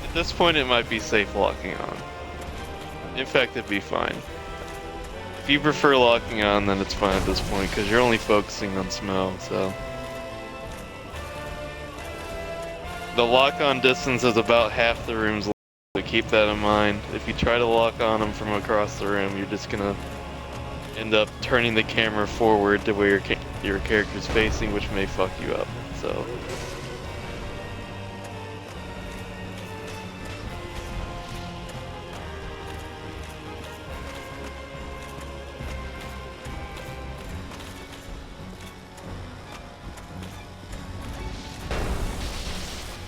At this point, it might be safe locking on. In fact, it'd be fine. If you prefer locking on, then it's fine at this point, because you're only focusing on Smo, so. The lock-on distance is about half the room's length, so keep that in mind. If you try to lock on them from across the room, you're just gonna end up turning the camera forward to where your character's facing, which may fuck you up, so.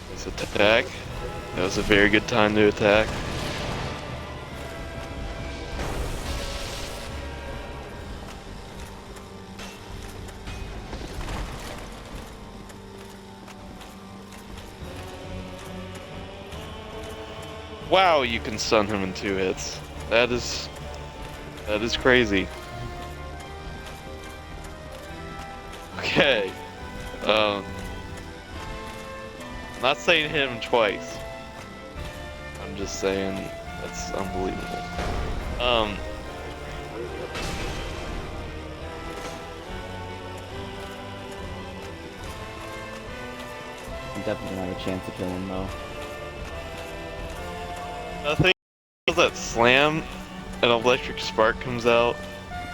Let's attack. That was a very good time to attack. Wow, you can stun him in 2 hits. That is crazy. Okay. Not saying hit him twice. I'm just saying that's unbelievable. I definitely don't have a chance to kill him though. I think that slam, an electric spark comes out.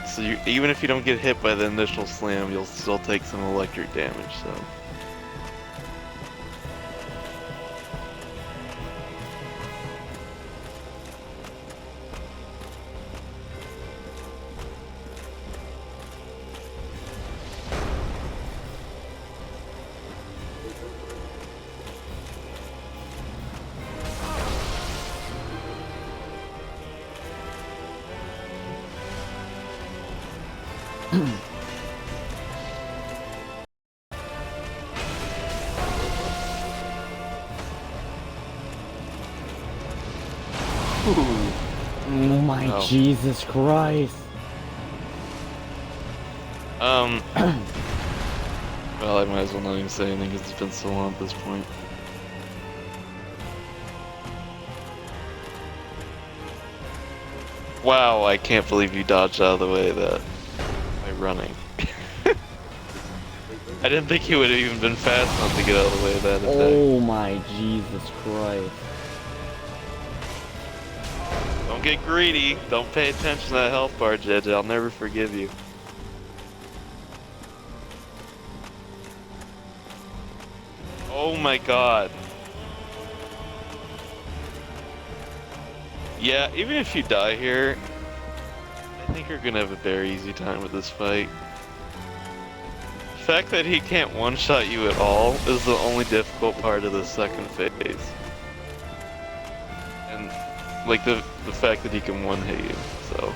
So even if you don't get hit by the initial slam, you'll still take some electric damage, so. Oh my Oh. Jesus Christ! Well, I might as well not even say anything because it's been so long at this point. Wow, I can't believe you dodged out of the way of that by running. I didn't think you would have even been fast enough to get out of the way of that attack. Oh my Jesus Christ! Don't get greedy. Don't pay attention to that health bar, Jedge. I'll never forgive you. Oh my god. Yeah, even if you die here, I think you're gonna have a very easy time with this fight. The fact that he can't one-shot you at all is the only difficult part of the second phase. And, like, the fact that he can one-hit you, so.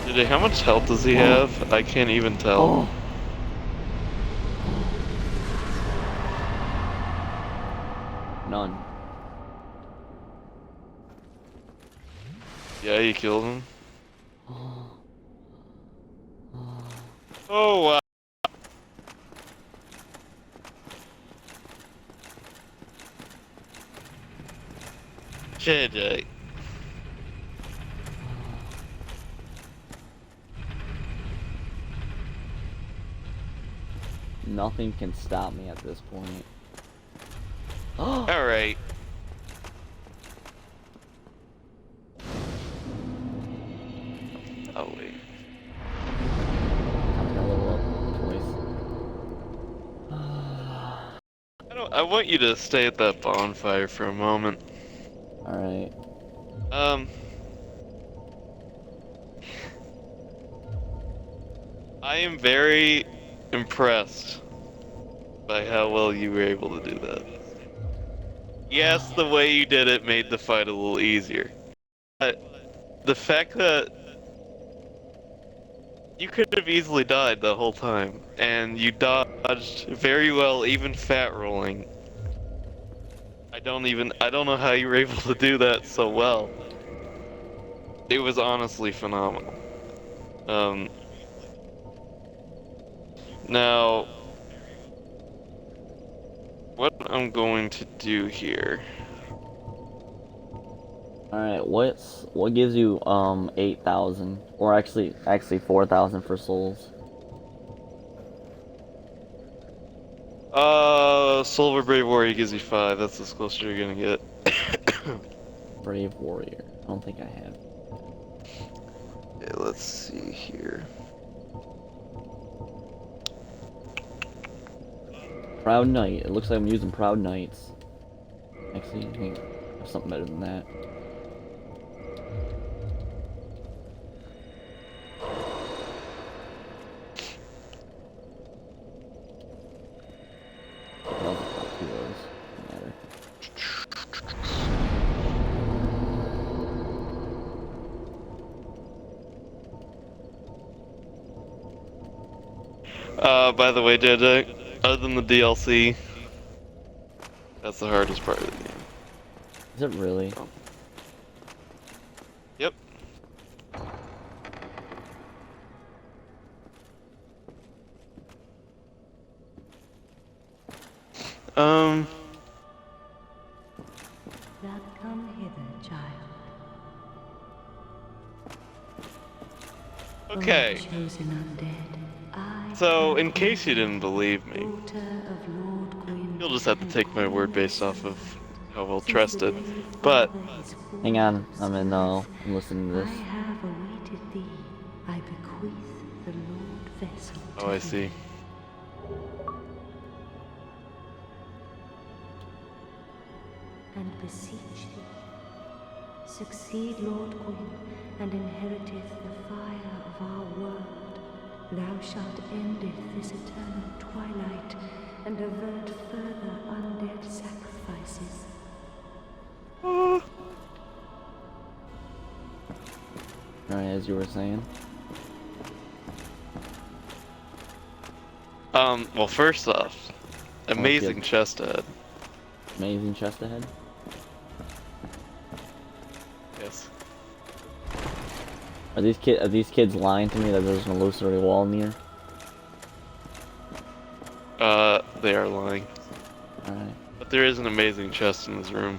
Dude, how much health does he have? I can't even tell. None. Yeah, you killed him. Oh, wow. JJ. Nothing can stop me at this point. Alright. Oh, wait. I'm gonna level up twice. I want you to stay at that bonfire for a moment. Alright. I am very impressed by how well you were able to do that. Yes, the way you did it made the fight a little easier. But the fact that you could have easily died the whole time, and you dodged very well, even fat rolling. I don't know how you were able to do that so well. It was honestly phenomenal. Now, what I'm going to do here. Alright, what gives you 8,000 or actually 4,000 for souls? Silver Brave Warrior gives you 5. That's as close as you're gonna get. Brave warrior. I don't think I have. Okay, let's see here. Proud Knight. It looks like I'm using Proud Knights. Actually, I think I have something better than that. I'll just pop 2 of those. Doesn't matter. By the way, JJ, other than the DLC, that's the hardest part of the game. Is it really? Yep. Now come hither, child. Okay. O chosen undead, I So, am in case you didn't believe me, daughter of Lord Gwyn you'll just have to and take my word Queen based off of how well Since the trusted. day But, father his Hang on, forefathers I'm listening to I this. have awaited thee. I bequeath the Lord vessel to oh, I thee. see. And beseech thee, succeed Lord Gwyn, and inheriteth the fire of our world. Thou shalt endeth this eternal twilight, and avert further undead sacrifices. Alright, as you were saying. Well, first off, amazing good. chest head. Amazing chest ahead. Yes. Are these kids lying to me that there's an illusory wall near? They are lying. Alright. But there is an amazing chest in this room.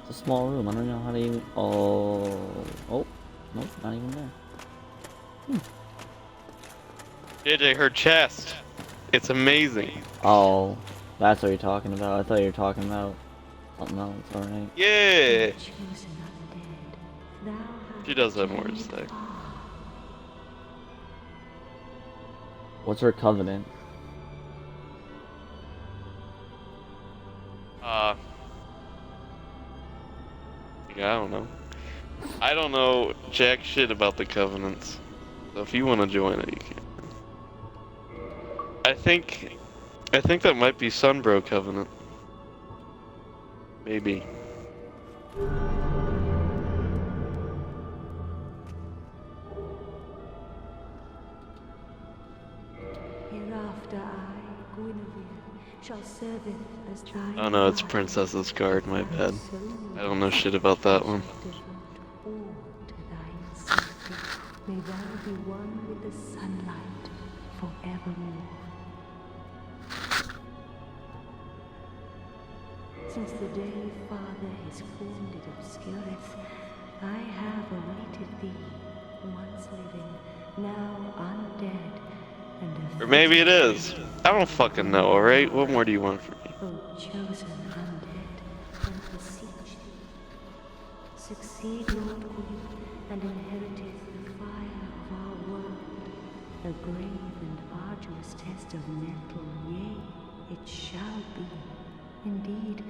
It's a small room. I don't know how to even. Oh, nope, not even there. JJ, her chest. It's amazing. Oh, that's what you're talking about. I thought you were talking about something else. Alright. Yeah. Chosen undead, thou hast She does have more to journeyed say. far. What's her covenant? Yeah, I don't know. I don't know jack shit about the covenants. So if you want to join it, you can. I think that might be Sunbro Covenant. Maybe. Hereafter I, Guinevere, shall serveth as thine Oh no, it's guide. Princess's Guard, my Thy bad. soul I don't know shit about that one. shall devote all to thine safety. May thou be one with the sunlight forevermore. Since the day Father his form did obscureth, I have awaited thee, once living, now undead, and a Or maybe it vigil is. I don't fucking know, alright? What more do you want from me? O chosen undead, and beseech thee, succeed, Lord Queen, and inheriteth the fire of our world, a grave and arduous test of mental, yea, it shall be. Indeed,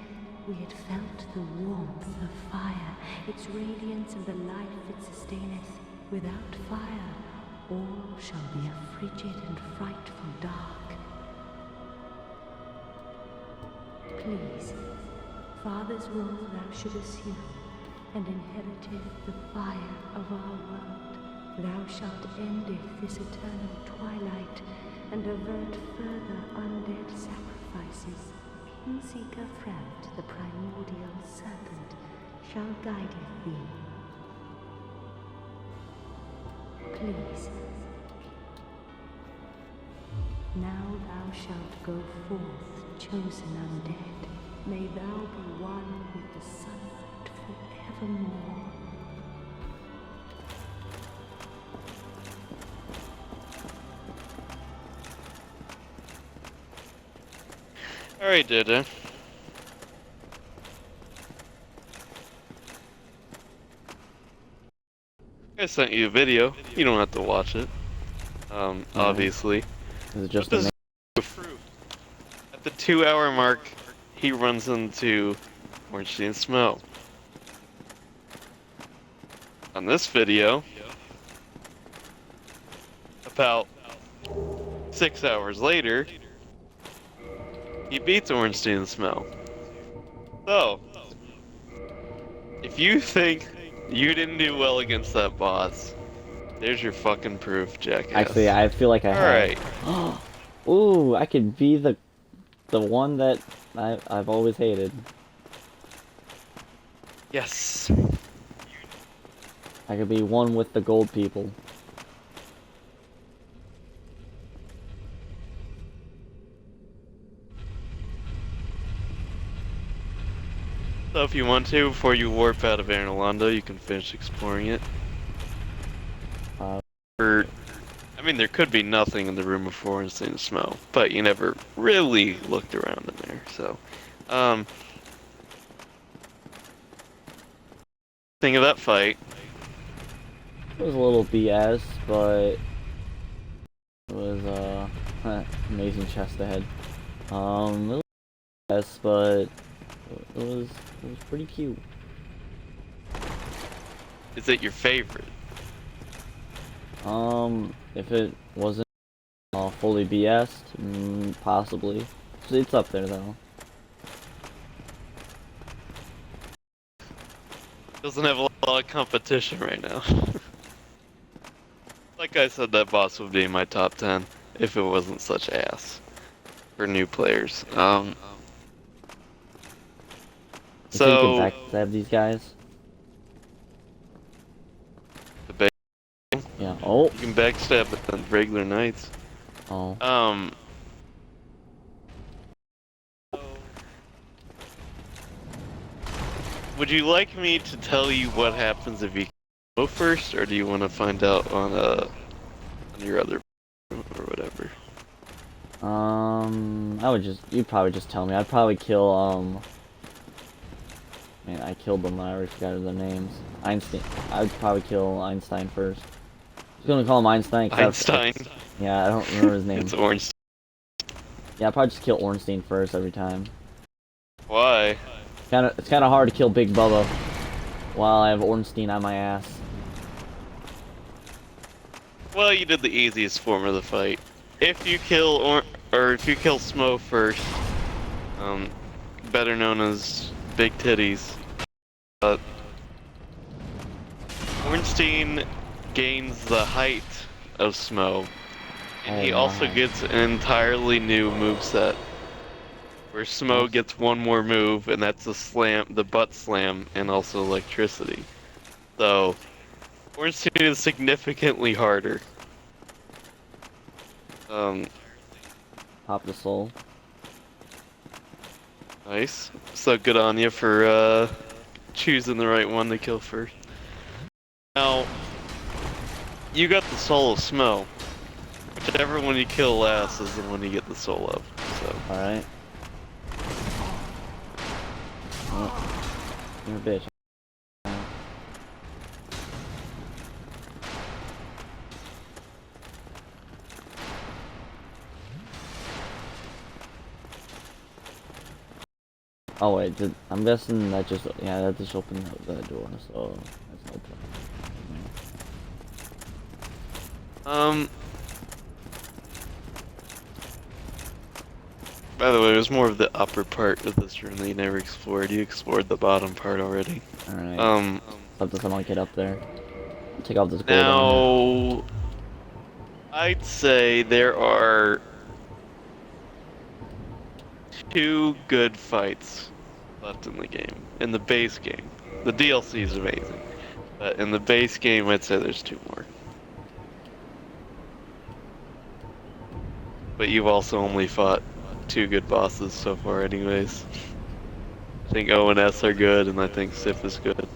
we had felt the warmth of fire, its radiance and the life it sustaineth. Without fire, all shall be a frigid and frightful dark. Please, Father's role thou should assume, and inheriteth the fire of our world. Thou shalt endeth this eternal twilight, and avert further undead sacrifices. Kingseeker Fremd, the primordial serpent, shall guideth thee. Please. Now thou shalt go forth, chosen undead. May thou be one with the sunlight forevermore. Alright, Dada. I sent you a video. You don't have to watch it. Obviously. Is it just What a does prove? At the 2-hour mark, he runs into Ornstein Smough. On this video, about 6 hours later, he beats Ornstein Smough. So, if you think you didn't do well against that boss, there's your fucking proof, jackass. Actually, I feel like I have. Alright. Ooh, I could be the one that I've always hated. Yes. I could be one with the gold people. So if you want to, before you warp out of Arnolando, you can finish exploring it. I mean, there could be nothing in the room before Ornstein Smough, but you never really looked around in there, so. Think of that fight. It was a little BS, but it was amazing chest ahead. It was BS, but it was pretty cute. Is it your favorite? If it wasn't fully BS'd, possibly. It's up there though. Doesn't have a lot of competition right now. Like I said, that boss would be in my top 10 if it wasn't such ass for new players. You think you can backstab these guys? The big, Yeah. Oh. you can backstab the regular knights. Oh. Would you like me to tell you what happens if you go first, or do you want to find out on your other or whatever? You'd probably just tell me. I'd probably kill, man, I killed them, I already forgot their names. Einstein. I'd probably kill Einstein first. I was gonna call him Einstein. Einstein. Yeah, I don't remember his name. It's Orange. Yeah, I'd probably just kill Ornstein first every time. Why? It's kinda hard to kill Big Bubba while I have Ornstein on my ass. Well, you did the easiest form of the fight. If you kill if you kill Smough first, better known as Big Titties, Ornstein gains the height of Smough, and he also gets an entirely new moveset. where Smo gets one more move, and that's the butt slam, and also electricity. So, Ornstein is significantly harder. Pop the soul. Nice. So good on you for choosing the right one to kill first. Now, you got the soul of Smo. Whichever one you kill last is the one you get the soul of. So. Alright. Oh, you're a bitch. Oh wait, I'm guessing that that just opened the door, so that's no problem. By the way, it was more of the upper part of this room that you never explored. You explored the bottom part already. Alright. Let someone get up there. Take off this gold armor. Now, I'd say there are 2 good fights left in the game. In the base game. The DLC is amazing. But in the base game, I'd say there's 2 more. But you've also only fought 2 good bosses so far anyways. I think O and S are good, and I think Sif is good.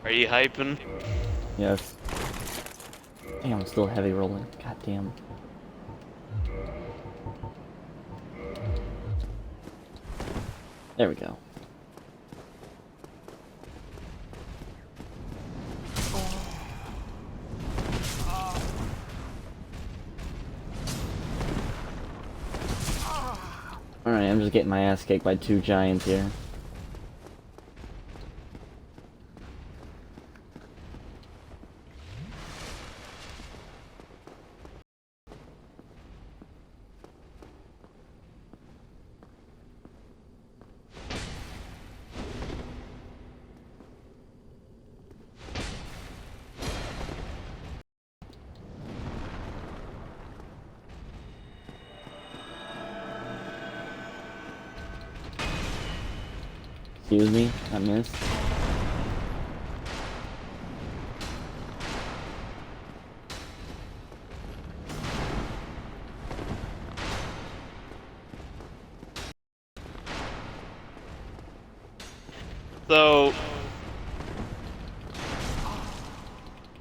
Are you hyping? Yes. Damn, I'm still heavy rolling. God damn. There we go. Alright, I'm just getting my ass kicked by 2 giants here. Excuse me, I missed. So,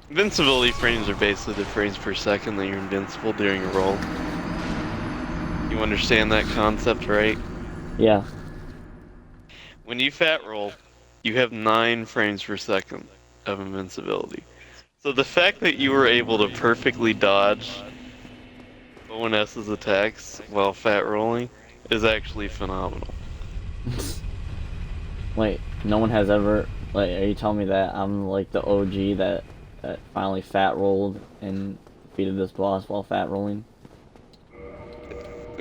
invincibility frames are basically the frames per second that you're invincible during a roll. You understand that concept, right? Yeah. When you fat roll, you have 9 frames per second of invincibility. So the fact that you were able to perfectly dodge ONS's attacks while fat rolling is actually phenomenal. Wait, no one has ever, like, are you telling me that I'm like the OG that finally fat rolled and defeated this boss while fat rolling?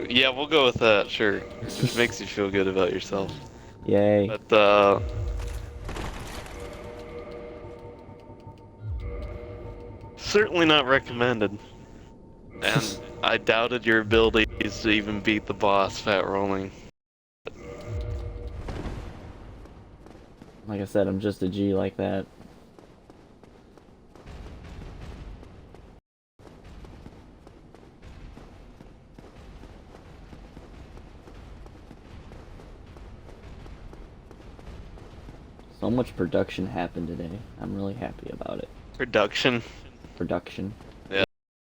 Yeah, we'll go with that, sure. If it makes you feel good about yourself. Yay. But, certainly not recommended. And I doubted your abilities to even beat the boss fat rolling. Like I said, I'm just a G like that. So much production happened today. I'm really happy about it. Production. Production. Yeah, the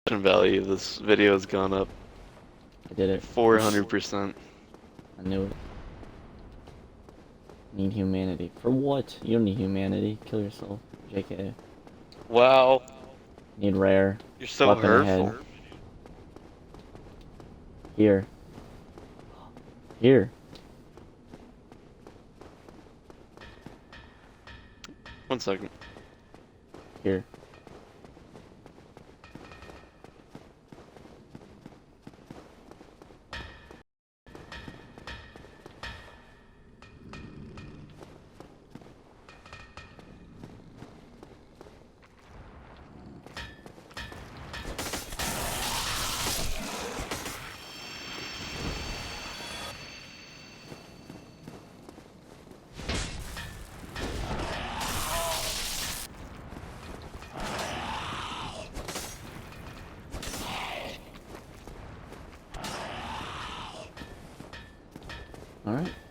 production value of this video has gone up I did it. 400%. I knew it. Need humanity. For what? You don't need humanity. Kill yourself. JK. Wow. Need rare. You're so Weapon hurtful. ahead. Here. Here. One second. Here.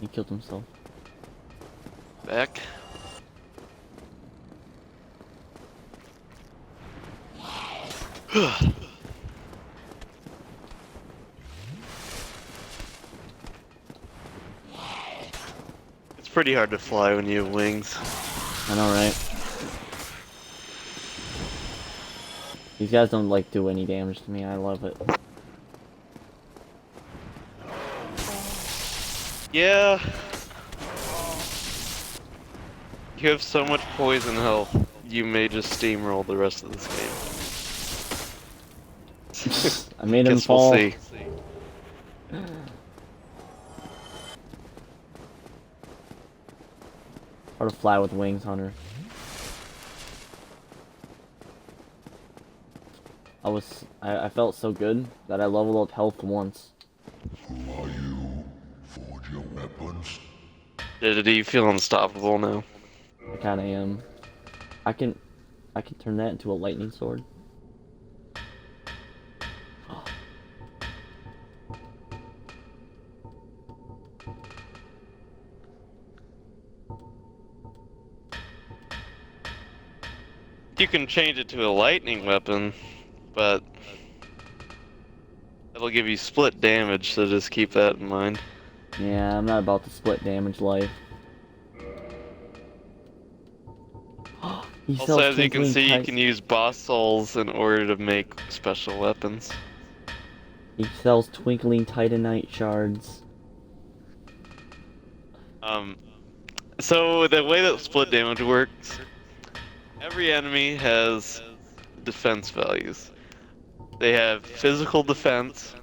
He killed himself. Back. It's pretty hard to fly when you have wings. I know, right? These guys don't like do any damage to me. I love it. Yeah. You have so much poison health, you may just steamroll the rest of this game. I made him Guess we'll fall. see. Hard to fly with wings, Hunter. I felt so good that I leveled up health once. Who are you? Forge your weapons. Do you feel unstoppable now? I kinda am. I can turn that into a lightning sword. You can change it to a lightning weapon, but it'll give you split damage, so just keep that in mind. Yeah, I'm not about to split damage life. He Also, sells as you can twinkling see, you tight. can use boss souls in order to make special weapons. He sells twinkling titanite shards. So the way that split damage works, every enemy has defense values. They have physical defense,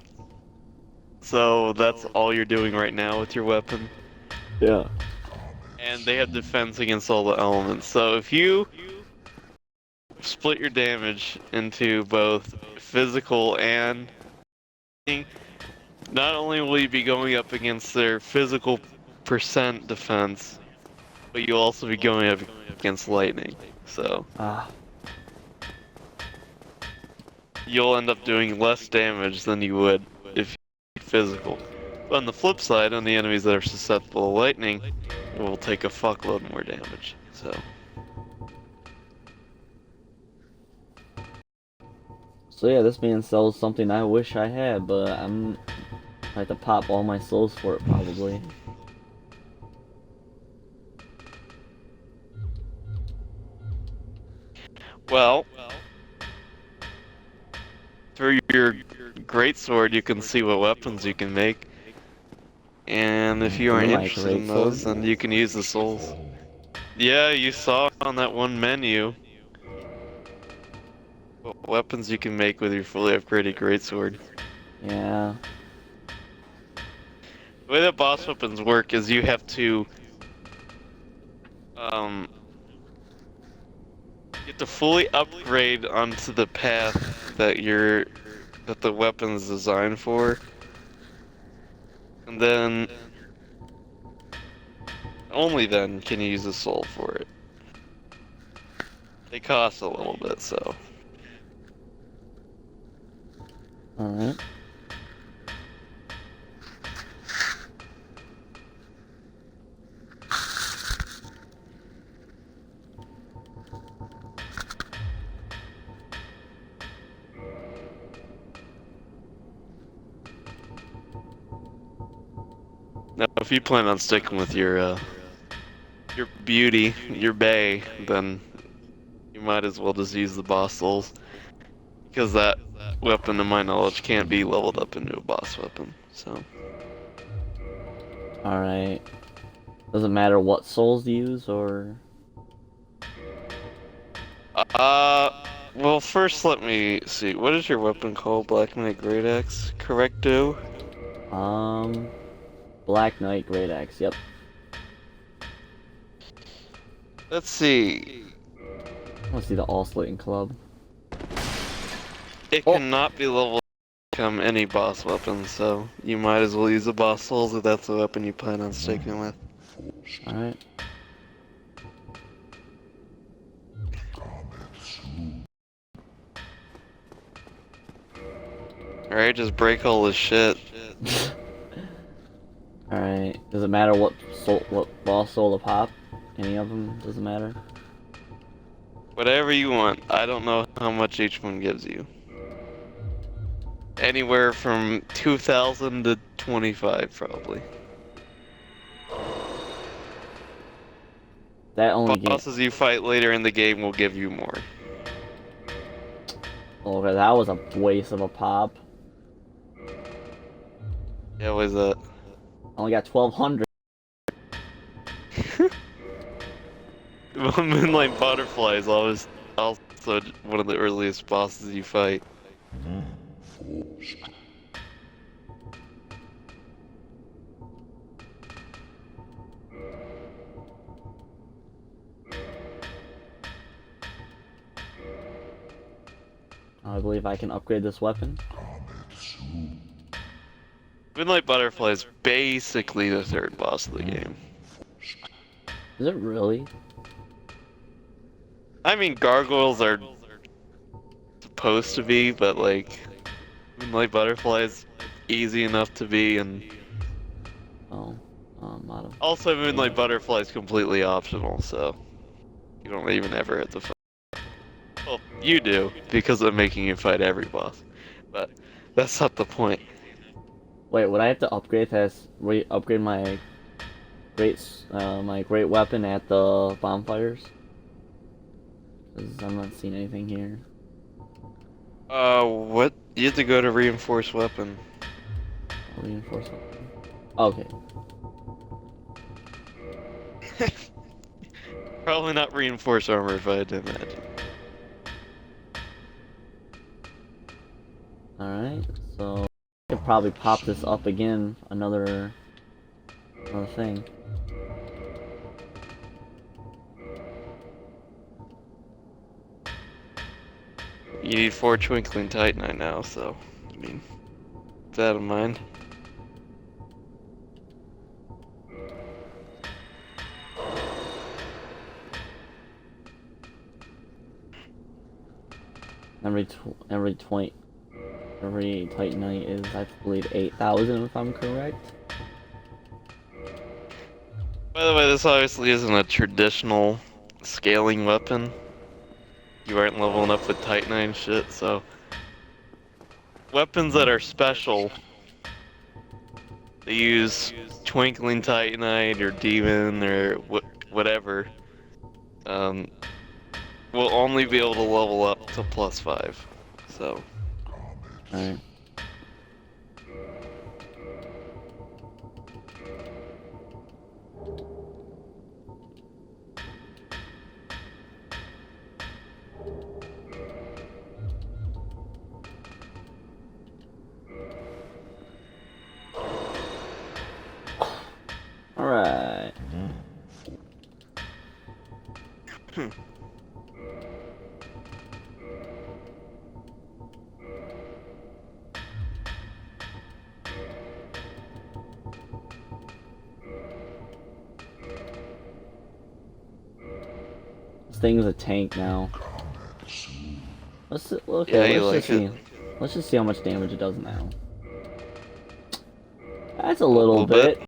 so that's all you're doing right now with your weapon. Yeah. And they have defense against all the elements. So if you split your damage into both physical and not only will you be going up against their physical percent defense, but you'll also be going up against lightning. So Ah. you'll end up doing less damage than you would if you physical. But on the flip side, on the enemies that are susceptible to lightning, it will take a fuckload more damage. So So yeah, this man sells something I wish I had, but I'm I have to pop all my souls for it probably. well, through your greatsword, you can see what weapons you can make. And if you Give are me my interested in those, greatsword. then you can use the souls. Yeah, you saw on that one menu what weapons you can make with your fully upgraded greatsword. Yeah. The way that boss weapons work is you have to, um, you have to fully upgrade onto the path that the weapon is designed for, and then only then can you use a soul for it. They cost a little bit, so. Alright. Now, if you plan on sticking with your beauty, your bay, then you might as well just use the boss souls. Because that weapon, to my knowledge, can't be leveled up into a boss weapon, so. Alright. Doesn't matter what souls you use, or... Well, first let me see. What is your weapon called? Black Knight Great Axe? Correcto? Black Knight Great Axe, yep. Let's see. I wanna see the All-Slating Club. It cannot be leveled to become any boss weapon, so you might as well use the boss souls if that's the weapon you plan on sticking with. Alright. Alright, just break all this shit. Alright. Does it matter what boss soul to pop? Any of them? Doesn't matter? Whatever you want. I don't know how much each one gives you. Anywhere from 2,000 to 25, probably. That only gets... Bosses you fight later in the game will give you more. Okay, that was a waste of a pop. Yeah, what is that? Only got 1,200. Moonlight Butterfly is always also one of the earliest bosses you fight. I believe I can upgrade this weapon. Moonlight Butterfly is basically the third boss of the game. Is it really? I mean, gargoyles are supposed to be, but like, Moonlight Butterfly is easy enough to be, and Oh, out of... also Moonlight Butterfly is completely optional, so you don't even ever have to fight. Well, you do, because I'm making you fight every boss, but that's not the point. Wait, would I have to upgrade this? Upgrade my great weapon at the bonfires? Because I'm not seeing anything here. What? You have to go to reinforced weapon. Reinforce weapon. Okay. Probably not reinforced armor if I had to imagine. Alright, so I could probably pop this up again, another thing. You need 4 Twinkling Titanite now, so, I mean, keep that in mind. Every Titanite is, I believe, 8,000 if I'm correct. By the way, this obviously isn't a traditional scaling weapon. You aren't leveling up with Titanite and shit, so... Weapons that are special, they use Twinkling Titanite or Demon or whatever, will only be able to level up to +5, so... Alright. Alright. This thing's a tank now. Let's just see. Let's just see how much damage it does now. That's a little bit.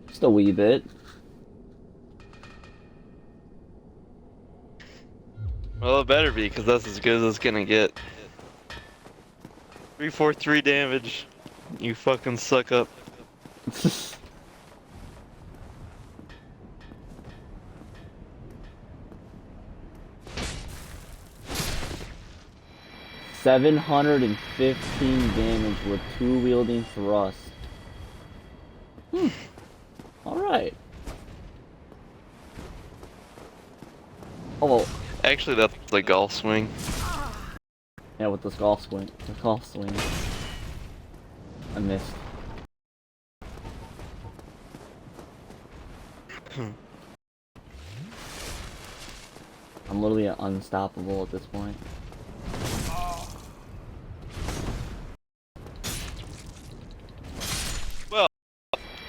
Just a wee bit. Well, it better be, because that's as good as it's gonna get. 343 damage. You fucking suck up. $715 damage with 2 wielding thrust. Alright. Oh, well. Actually, that's the golf swing. Yeah, with this golf swing. The golf swing. I missed. I'm literally unstoppable at this point. Well,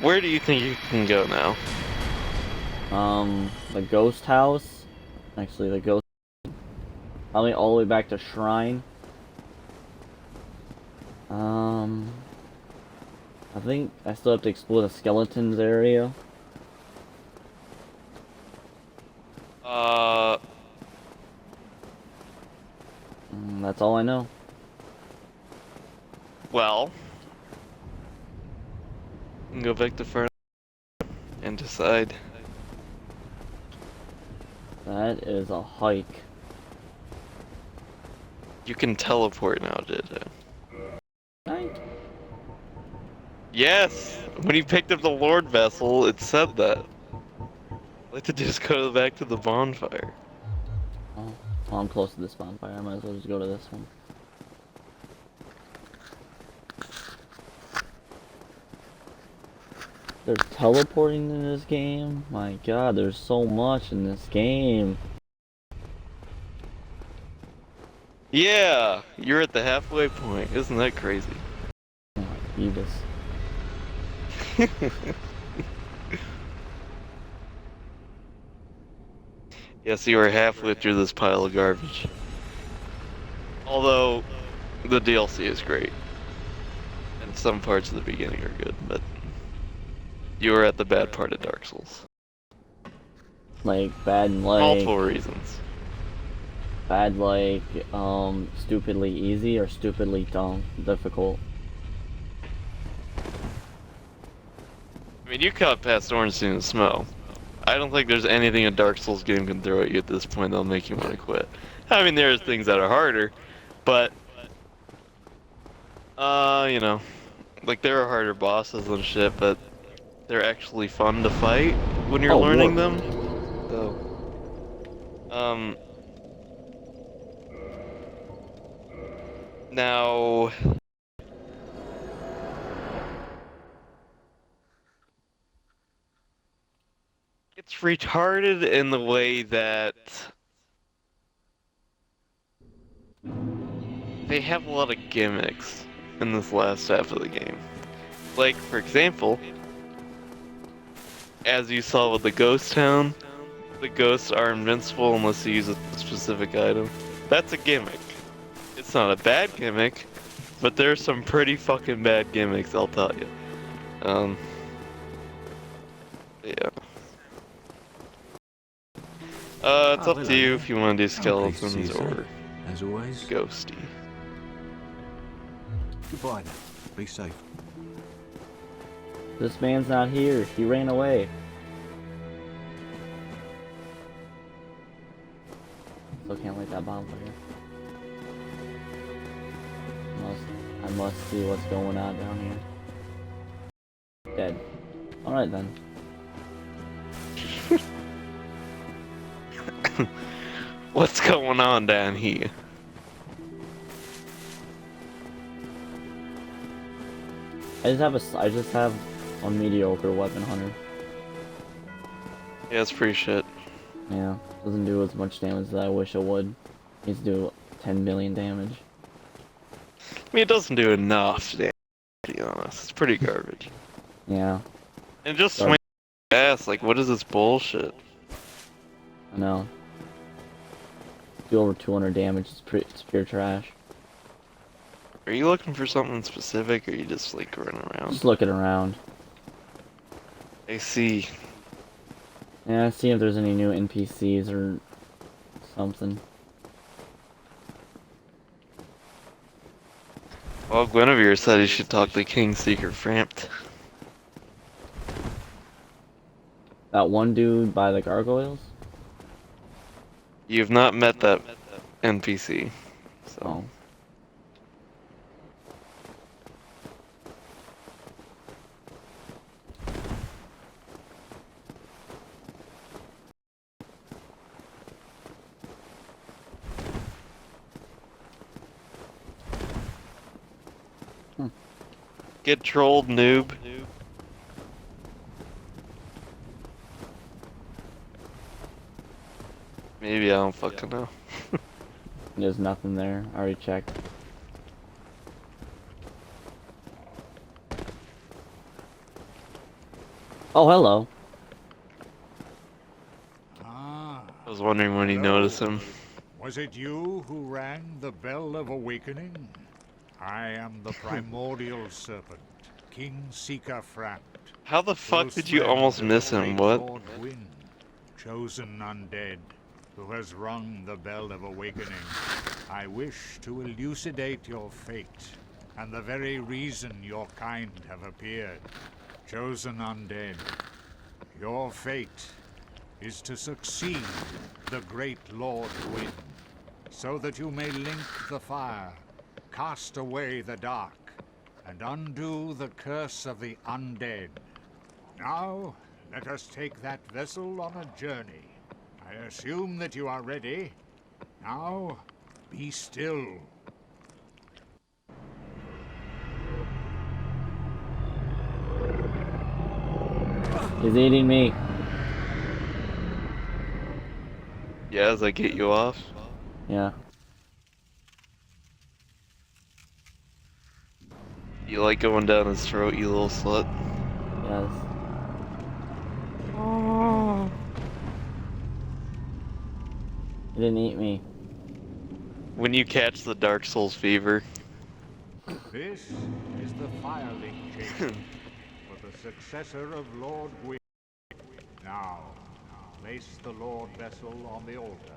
where do you think you can go now? The ghost house. Actually, the ghost. Probably all the way back to Shrine. Um, I think I still have to explore the skeletons area. Uh, That's all I know. well, you can go back to front and decide. That is a hike. You can teleport now, did it? Right? Yes! When you picked up the Lord vessel, it said that. I'd like to just go back to the bonfire. Oh, well, I'm close to this bonfire. I might as well just go to this one. They're teleporting in this game? My god, there's so much in this game. Yeah! You're at the halfway point. Isn't that crazy? Oh, Beavis. Yes, you are halfway through this pile of garbage. Although, the DLC is great. And some parts of the beginning are good, but you are at the bad part of Dark Souls. Like, Multiple reasons. bad like, stupidly easy or stupidly dumb, difficult. I mean, you cut past Orange and Snow. I don't think there's anything a Dark Souls game can throw at you at this point that'll make you want to quit. I mean, there's things that are harder, but, you know, like there are harder bosses and shit, but they're actually fun to fight when you're Oh, learning warp. them. So, now, it's retarded in the way that they have a lot of gimmicks in this last half of the game. Like, for example, as you saw with the Ghost Town, the ghosts are invincible unless you use a specific item. That's a gimmick. It's not a bad gimmick, but there's some pretty fucking bad gimmicks, I'll tell you. Yeah. It's up to you if you want to do skeletons or as always. ghosty. Goodbye then. Be safe. This man's not here. He ran away. Still can't light that bonfire. I must see what's going on down here. Dead. Alright then. What's going on down here? I just have a mediocre weapon hunter. Yeah, it's pretty shit. Yeah, doesn't do as much damage as I wish it would. Needs to do 10 million damage. I mean, it doesn't do enough damage, to be honest. It's pretty garbage. Yeah, And just swing ass, like, what is this bullshit? I know. Do over 200 damage. It's pure trash. Are you looking for something specific, or are you just, like, running around? Just looking around. I see. Yeah, see if there's any new NPCs or something. Well, Guinevere said you should talk to King Secret Framped. That one dude by the gargoyles? You've not met that NPC, so... Oh. Get trolled, noob. Maybe, I don't fucking know. There's nothing there. I already checked. Oh, hello. Ah, I was wondering when he noticed him. was it you who rang the bell of awakening? I am the primordial serpent, King Seeker Framt. How the fuck did you close almost friend of miss the him? great What? Lord Gwyn, chosen undead, who has rung the bell of awakening. I wish to elucidate your fate, and the very reason your kind have appeared. Chosen undead, your fate is to succeed the great Lord Gwyn, so that you may link the fire, cast away the dark, and undo the curse of the undead. Now, let us take that vessel on a journey. I assume that you are ready. Now, be still. He's eating me. Yeah, as I get you off. Yeah. You like going down his throat, you little slut. Yes. He didn't eat me. When you catch the Dark Souls fever. This is the Firelink Chamber for the successor of Lord Gwyn. Now, place the Lord vessel on the altar.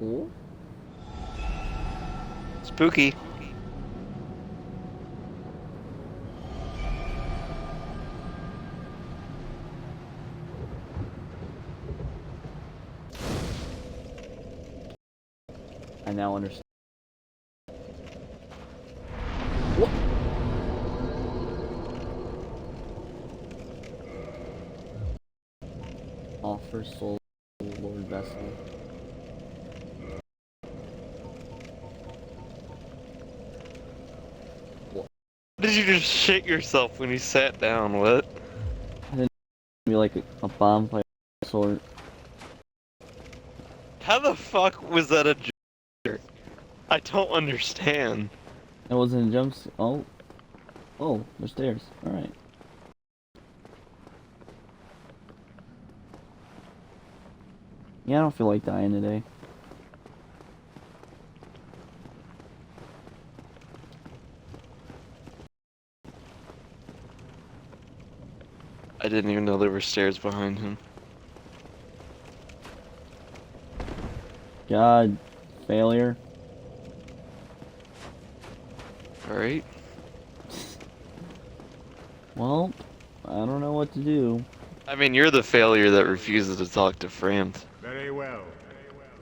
Ooh. Spooky. I now understand. Offer soul Lord vessel. Did you just shit yourself when you sat down? What? Be like a bonfire sort. How the fuck was that a joke? I don't understand. It wasn't a jump. Oh. Oh, there's stairs. Alright. Yeah, I don't feel like dying today. I didn't even know there were stairs behind him. God. Failure. Alright. Well, I don't know what to do. I mean, you're the failure that refuses to talk to Framt. Very well.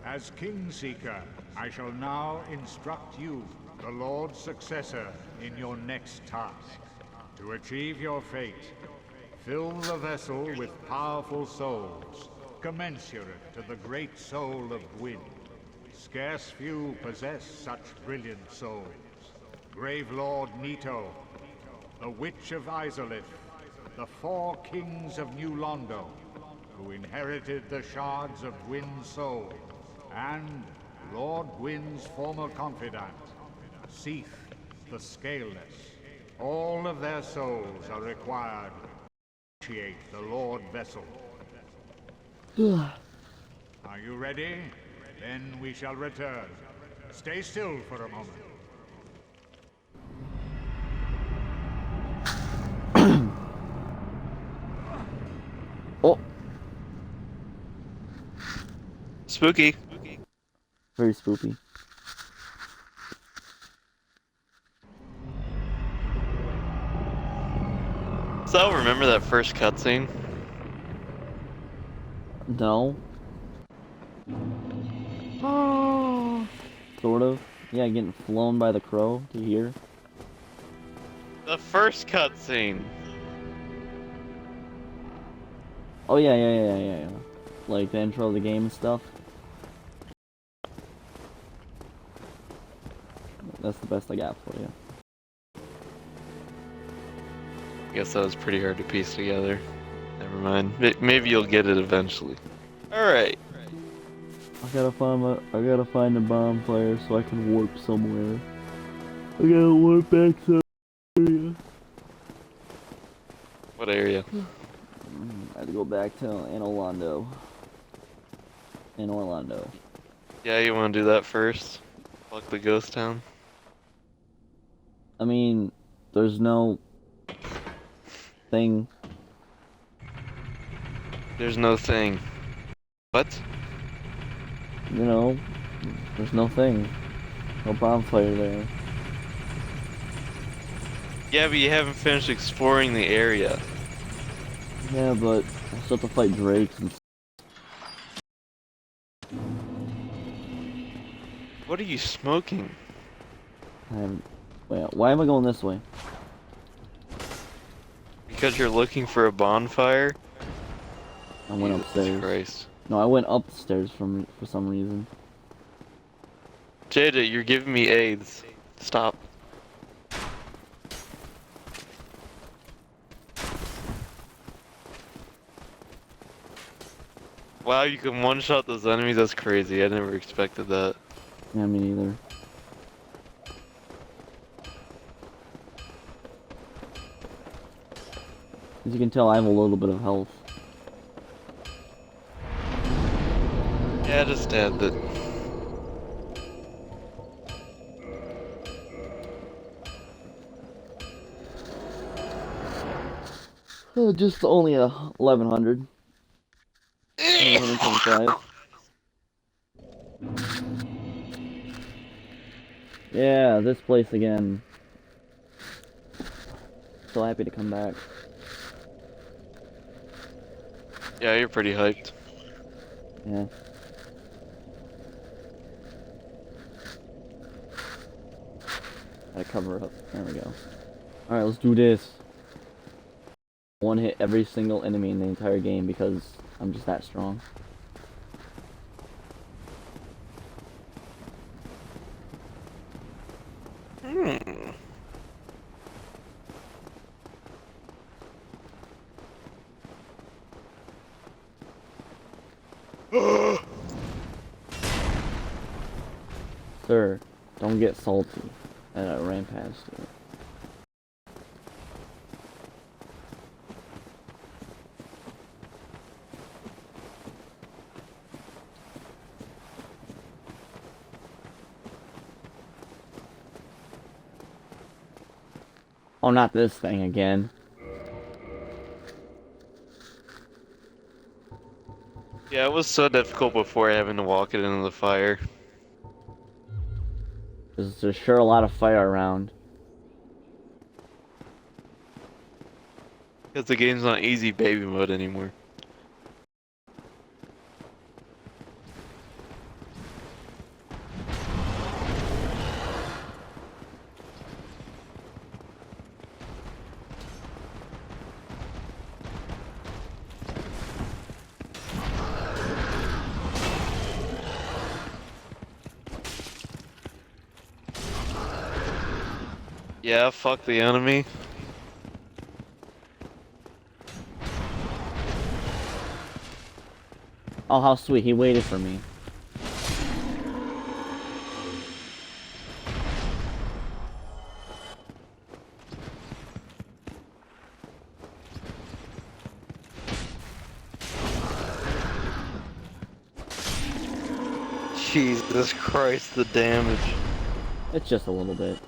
As King Seeker, I shall now instruct you, the Lord's successor, in your next task. To achieve your fate, fill the vessel with powerful souls, commensurate to the great soul of Gwyn. Scarce few possess such brilliant souls. Grave Lord Nito, the Witch of Izalith, the 4 kings of New Londo, who inherited the shards of Gwyn's soul, and Lord Gwyn's former confidant, Seath, the Scaleless. All of their souls are required to initiate the Lord vessel. Are you ready? Then we shall return. Stay still for a moment. Oh! Spooky. Very spooky. So, remember that first cutscene? No. Sort of. Yeah, getting flown by the crow. Do you hear? The first cutscene. Oh yeah. Like the intro of the game and stuff. That's the best I got for you. I guess that was pretty hard to piece together. Never mind. Maybe you'll get it eventually. Alright. I gotta find a bonfire so I can warp somewhere. I gotta warp back to the area. What area? I had to go back to Orlando. In Orlando. Yeah, you want to do that first? Fuck the ghost town? I mean, there's no thing. There's no thing. What? You know, there's no thing. No bonfire there. Yeah, but you haven't finished exploring the area. Yeah, but I still have to fight drakes and. What are you smoking? I haven't. Wait, why am I going this way? Because you're looking for a bonfire? I went Jesus upstairs. Christ. No, I went up the stairs for some reason. JJ, you're giving me AIDS. Stop. Wow, you can one-shot those enemies? That's crazy. I never expected that. Yeah, me neither. As you can tell, I have a little bit of health. Yeah, just stabbed it. Just only 1100. 125. Yeah, this place again. So happy to come back. Yeah, you're pretty hyped. Yeah. Gotta cover up. There we go. Alright, let's do this. One hit every single enemy in the entire game because I'm just that strong. Sir, don't get salty that I ran past you. Oh, not this thing again. Yeah, it was so difficult before having to walk it into the fire. There's sure a lot of fire around. Because the game's not easy baby mode anymore. Yeah, fuck the enemy. Oh, how sweet. He waited for me. Jesus Christ, the damage. It's just a little bit.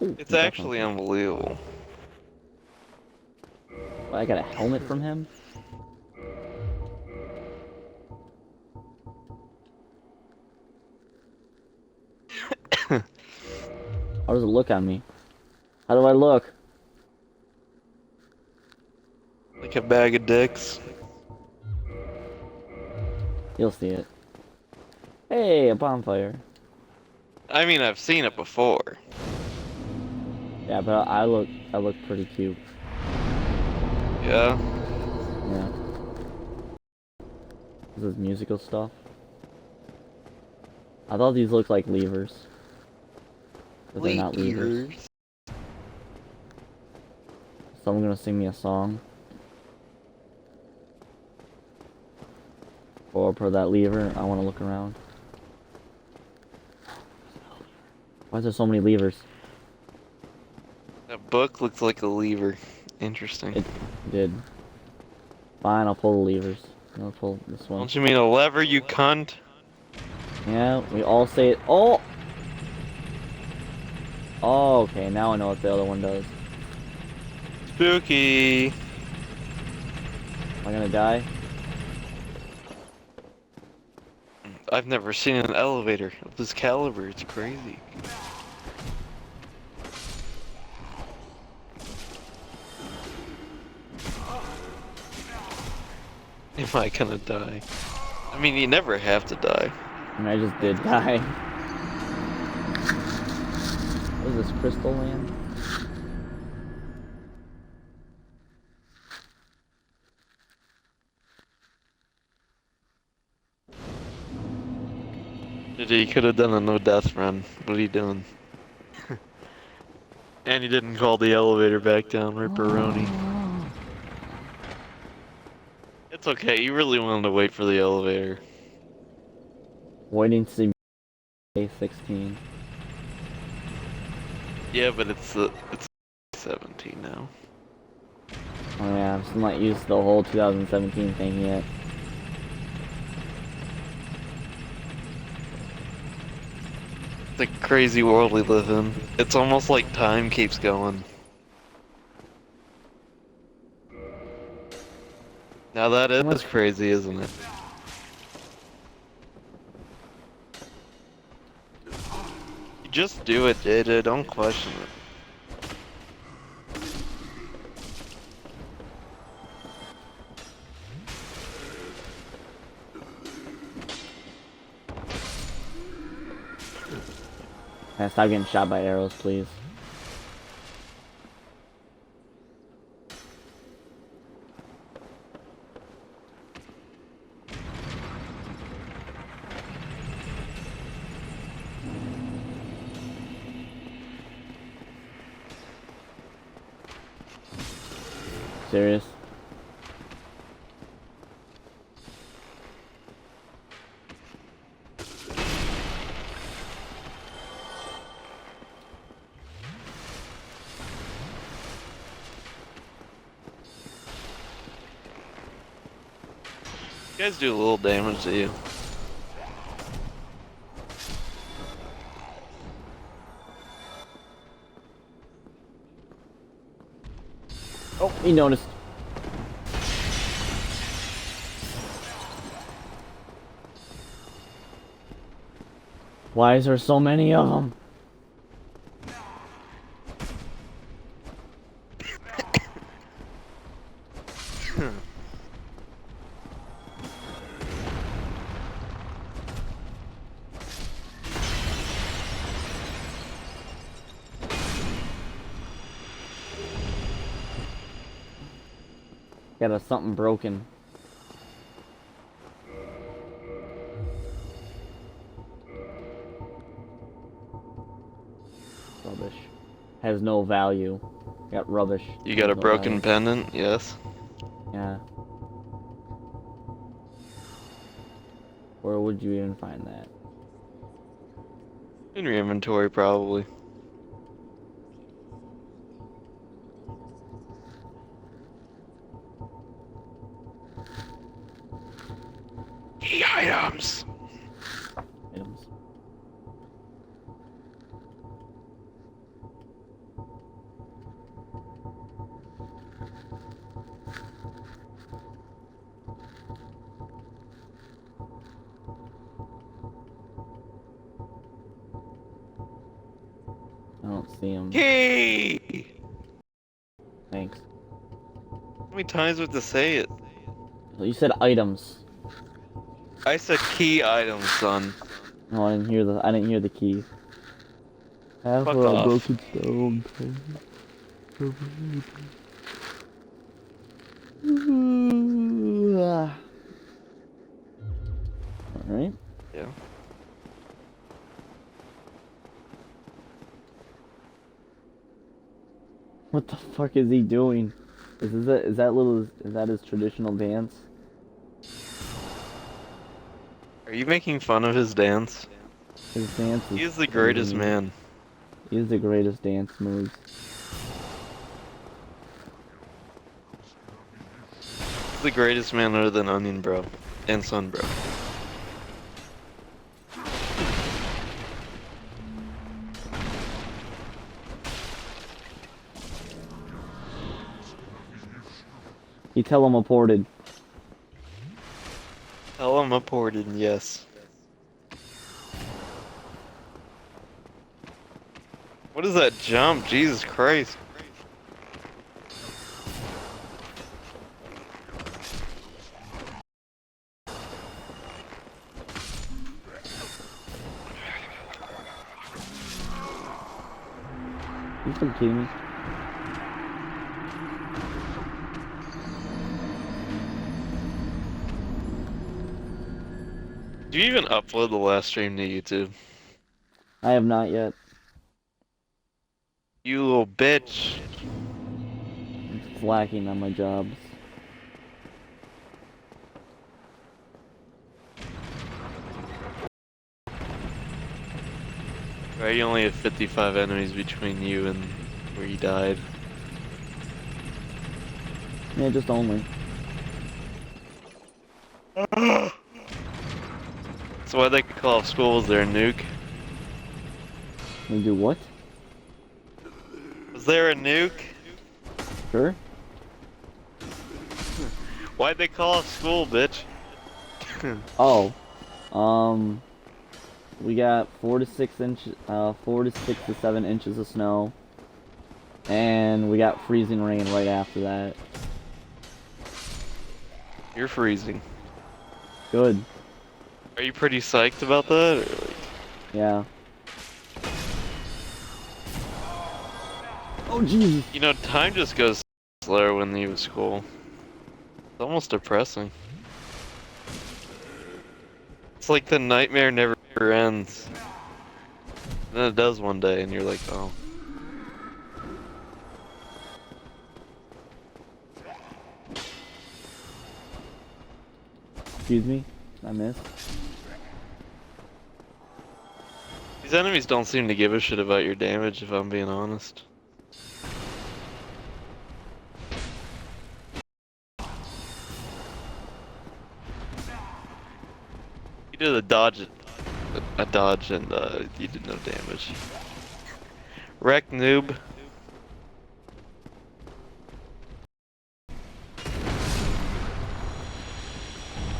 Ooh, It's we got actually something. unbelievable. What, I got a helmet from him? How does it look on me? How do I look? Like a bag of dicks. You'll see it. Hey, a bonfire. I mean, I've seen it before. Yeah, but I look pretty cute. Yeah. Yeah. This is musical stuff. I thought these looked like levers. But they're not levers. Ears. Someone gonna sing me a song. Or per that lever, I wanna look around. Why is there so many levers? That book looks like a lever. Interesting. It did. Fine, I'll pull the levers. I'll pull this one. Don't you mean a lever, you cunt? Yeah, we all say it. Oh! Oh, okay, now I know what the other one does. Spooky. Am I gonna die? I've never seen an elevator of this caliber. It's crazy. Am I gonna die? I mean, you never have to die. I mean, I just did die. What is this, Crystal Land? He could have done a no-death run. What are you doing? And he didn't call the elevator back down, Ripperoni. It's okay, you really wanted to wait for the elevator. Waiting to see Pt.15. Yeah, but it's 17 now. Oh yeah, I'm still not used to the whole 2017 thing yet. It's a crazy world we live in. It's almost like time keeps going. Now that is crazy, isn't it? You just do it, JJ, don't question it. Can I stop getting shot by arrows, please? Serious? You guys do a little damage to you. Oh, he noticed. Why is there so many of them? Got a something broken. Rubbish. Has no value. Got rubbish. You got a No broken value. pendant? Yes. Yeah. Where would you even find that? In your inventory, probably. Key items! Items. I don't see them. Key! Thanks. How many times do I have to say it? Well, you said items. I said key items, son. No, I didn't hear the key. Half Fuck a off. broken stone. Alright. Yeah. What the fuck is he doing? Is that his traditional dance? Are you making fun of his dance? His dance is He is the greatest crazy. man. He is the greatest dance moves. He's the greatest man other than Onion Bro and Sun Bro. He teleported. Tell him aborted, yes. What is that jump? Jesus Christ. You fucking kidding me? Did you even upload the last stream to YouTube? I have not yet. You little bitch. I'm slacking on my jobs. Right, you only have 55 enemies between you and where you died. Yeah, just only. So why they call off school? Was there a nuke? We do what? Was there a nuke? Sure. Why'd they call off school, bitch? Oh. We got 4 to 6 inches, 4 to 6 to 7 inches of snow. And we got freezing rain right after that. You're freezing. Good. Are you pretty psyched about that? Or like... Yeah. Oh, Jesus. You know, time just goes slower when you have school. It's almost depressing. It's like the nightmare never ends. And then it does one day, and you're like, oh. Excuse me? I missed. These enemies don't seem to give a shit about your damage, if I'm being honest. You did a dodge, and you did no damage. Wreck noob.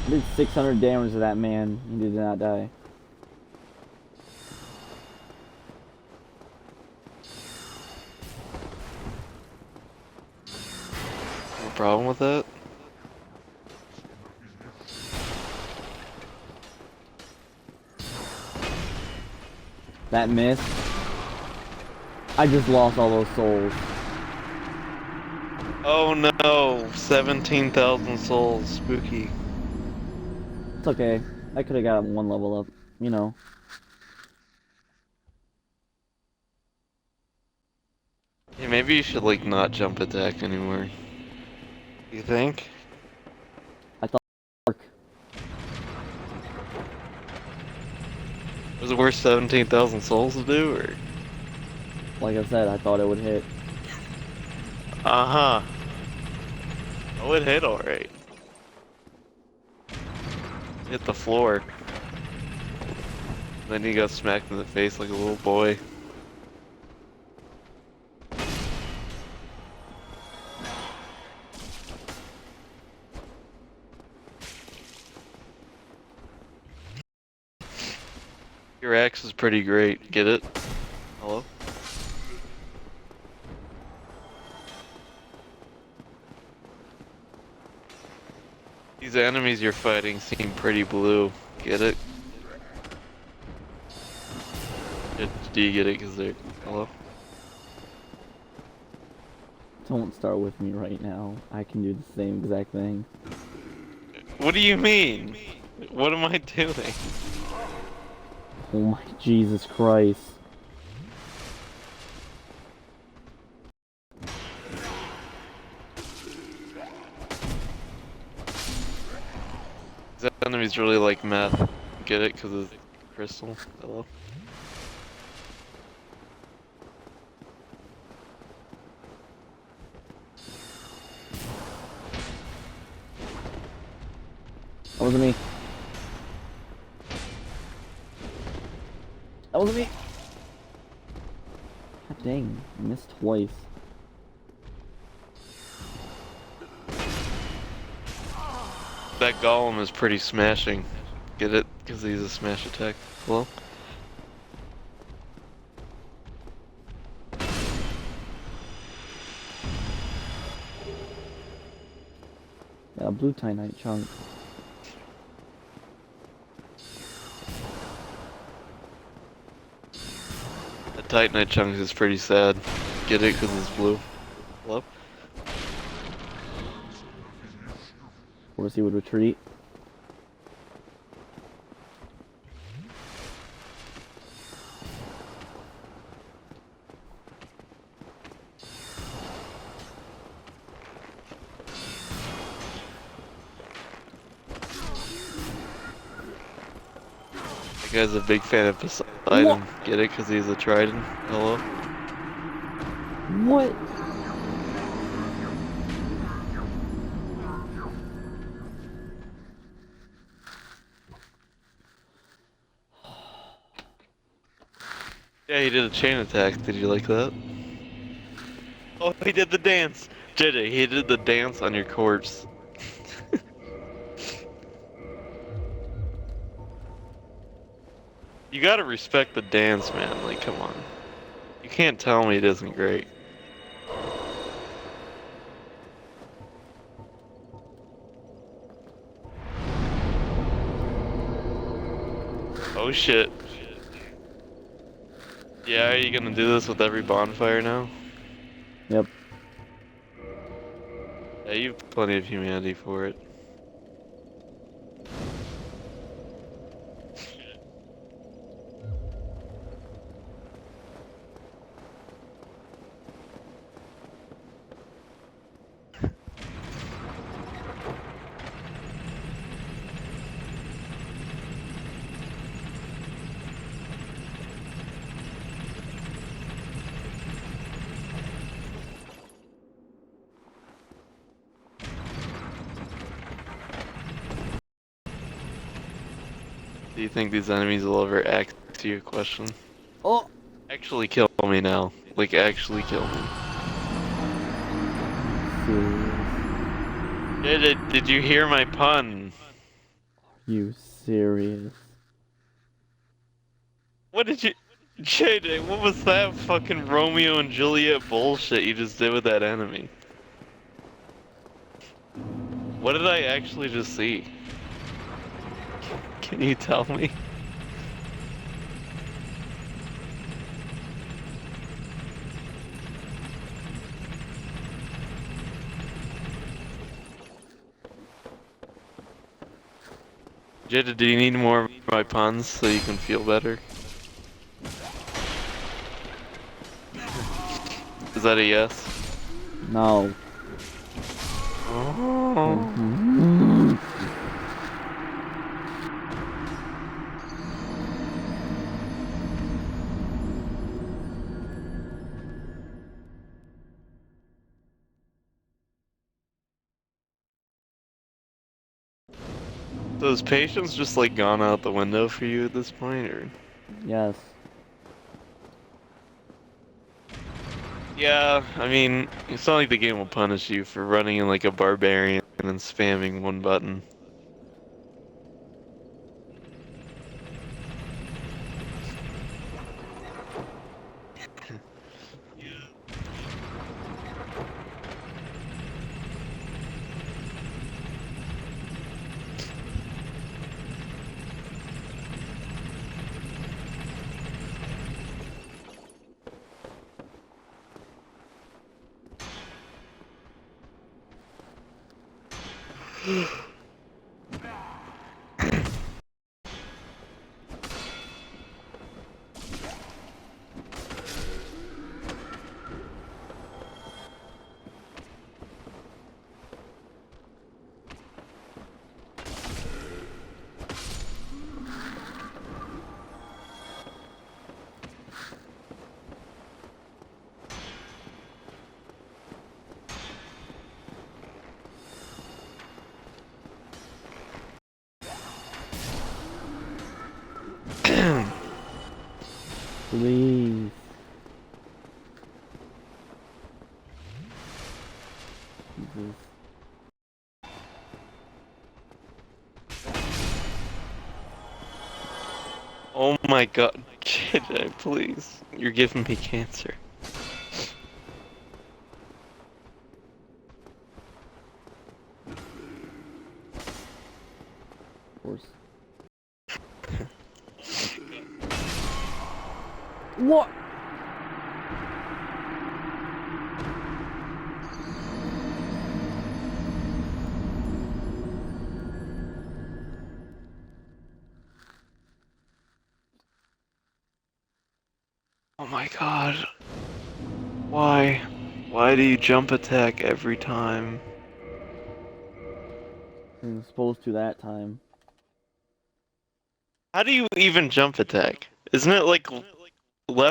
I did 600 damage to that man. He did not die. No problem with that? That miss. I just lost all those souls. Oh no, 17,000 souls, spooky. It's okay. I could have got one level up, you know. Yeah, maybe you should like not jump attack anymore. You think? I thought Was it worth 17,000 souls to do, or? like I said, I thought it would hit. Uh-huh. Oh, it hit alright. Hit the floor. Then he got smacked in the face like a little boy. Your axe is pretty great. Get it? Hello? These enemies you're fighting seem pretty blue. Get it? Do you get it? Cause they're hello. Don't start with me right now. I can do the same exact thing. What do you mean? What am I doing? Oh my Jesus Christ. These enemies really like meth. Get it? Cause of crystal. Hello. That wasn't me. That wasn't me. God dang, I missed twice. That golem is pretty smashing. Get it? Cause he's a smash attack. Hello. Yeah, blue Titanite chunk. The Titanite chunk is pretty sad. Get it? Cause it's blue. Hello. Of course he would retreat. That guy's a big fan of Poseidon. What? Get it? Cause he's a trident. Hello. What? Yeah, he did a chain attack. Did you like that? Oh, he did the dance. JJ, he did the dance on your corpse. You gotta respect the dance, man. Like, come on. You can't tell me it isn't great. Oh shit. Yeah, are you gonna do this with every bonfire now? Yep. Yeah, you have plenty of humanity for it. Do you think these enemies will ever ask you a question? Oh! Actually kill me now. Like, actually kill me. Serious? Did you hear my pun? You serious? What did you... JJ, what was that fucking Romeo and Juliet bullshit you just did with that enemy? What did I actually just see? Can you tell me? JJ, do you need more of my puns so you can feel better? Is that a yes? No. Oh. So is patience just like gone out the window for you at this point, or? Yes. Yeah, I mean, it's not like the game will punish you for running in like a barbarian and then spamming one button. Please. Jesus. Oh my god, Jedi, please. You're giving me cancer. Of course. What? Oh my god. Why? Why do you jump attack every time? I was supposed to that time. How do you even jump attack? Isn't it like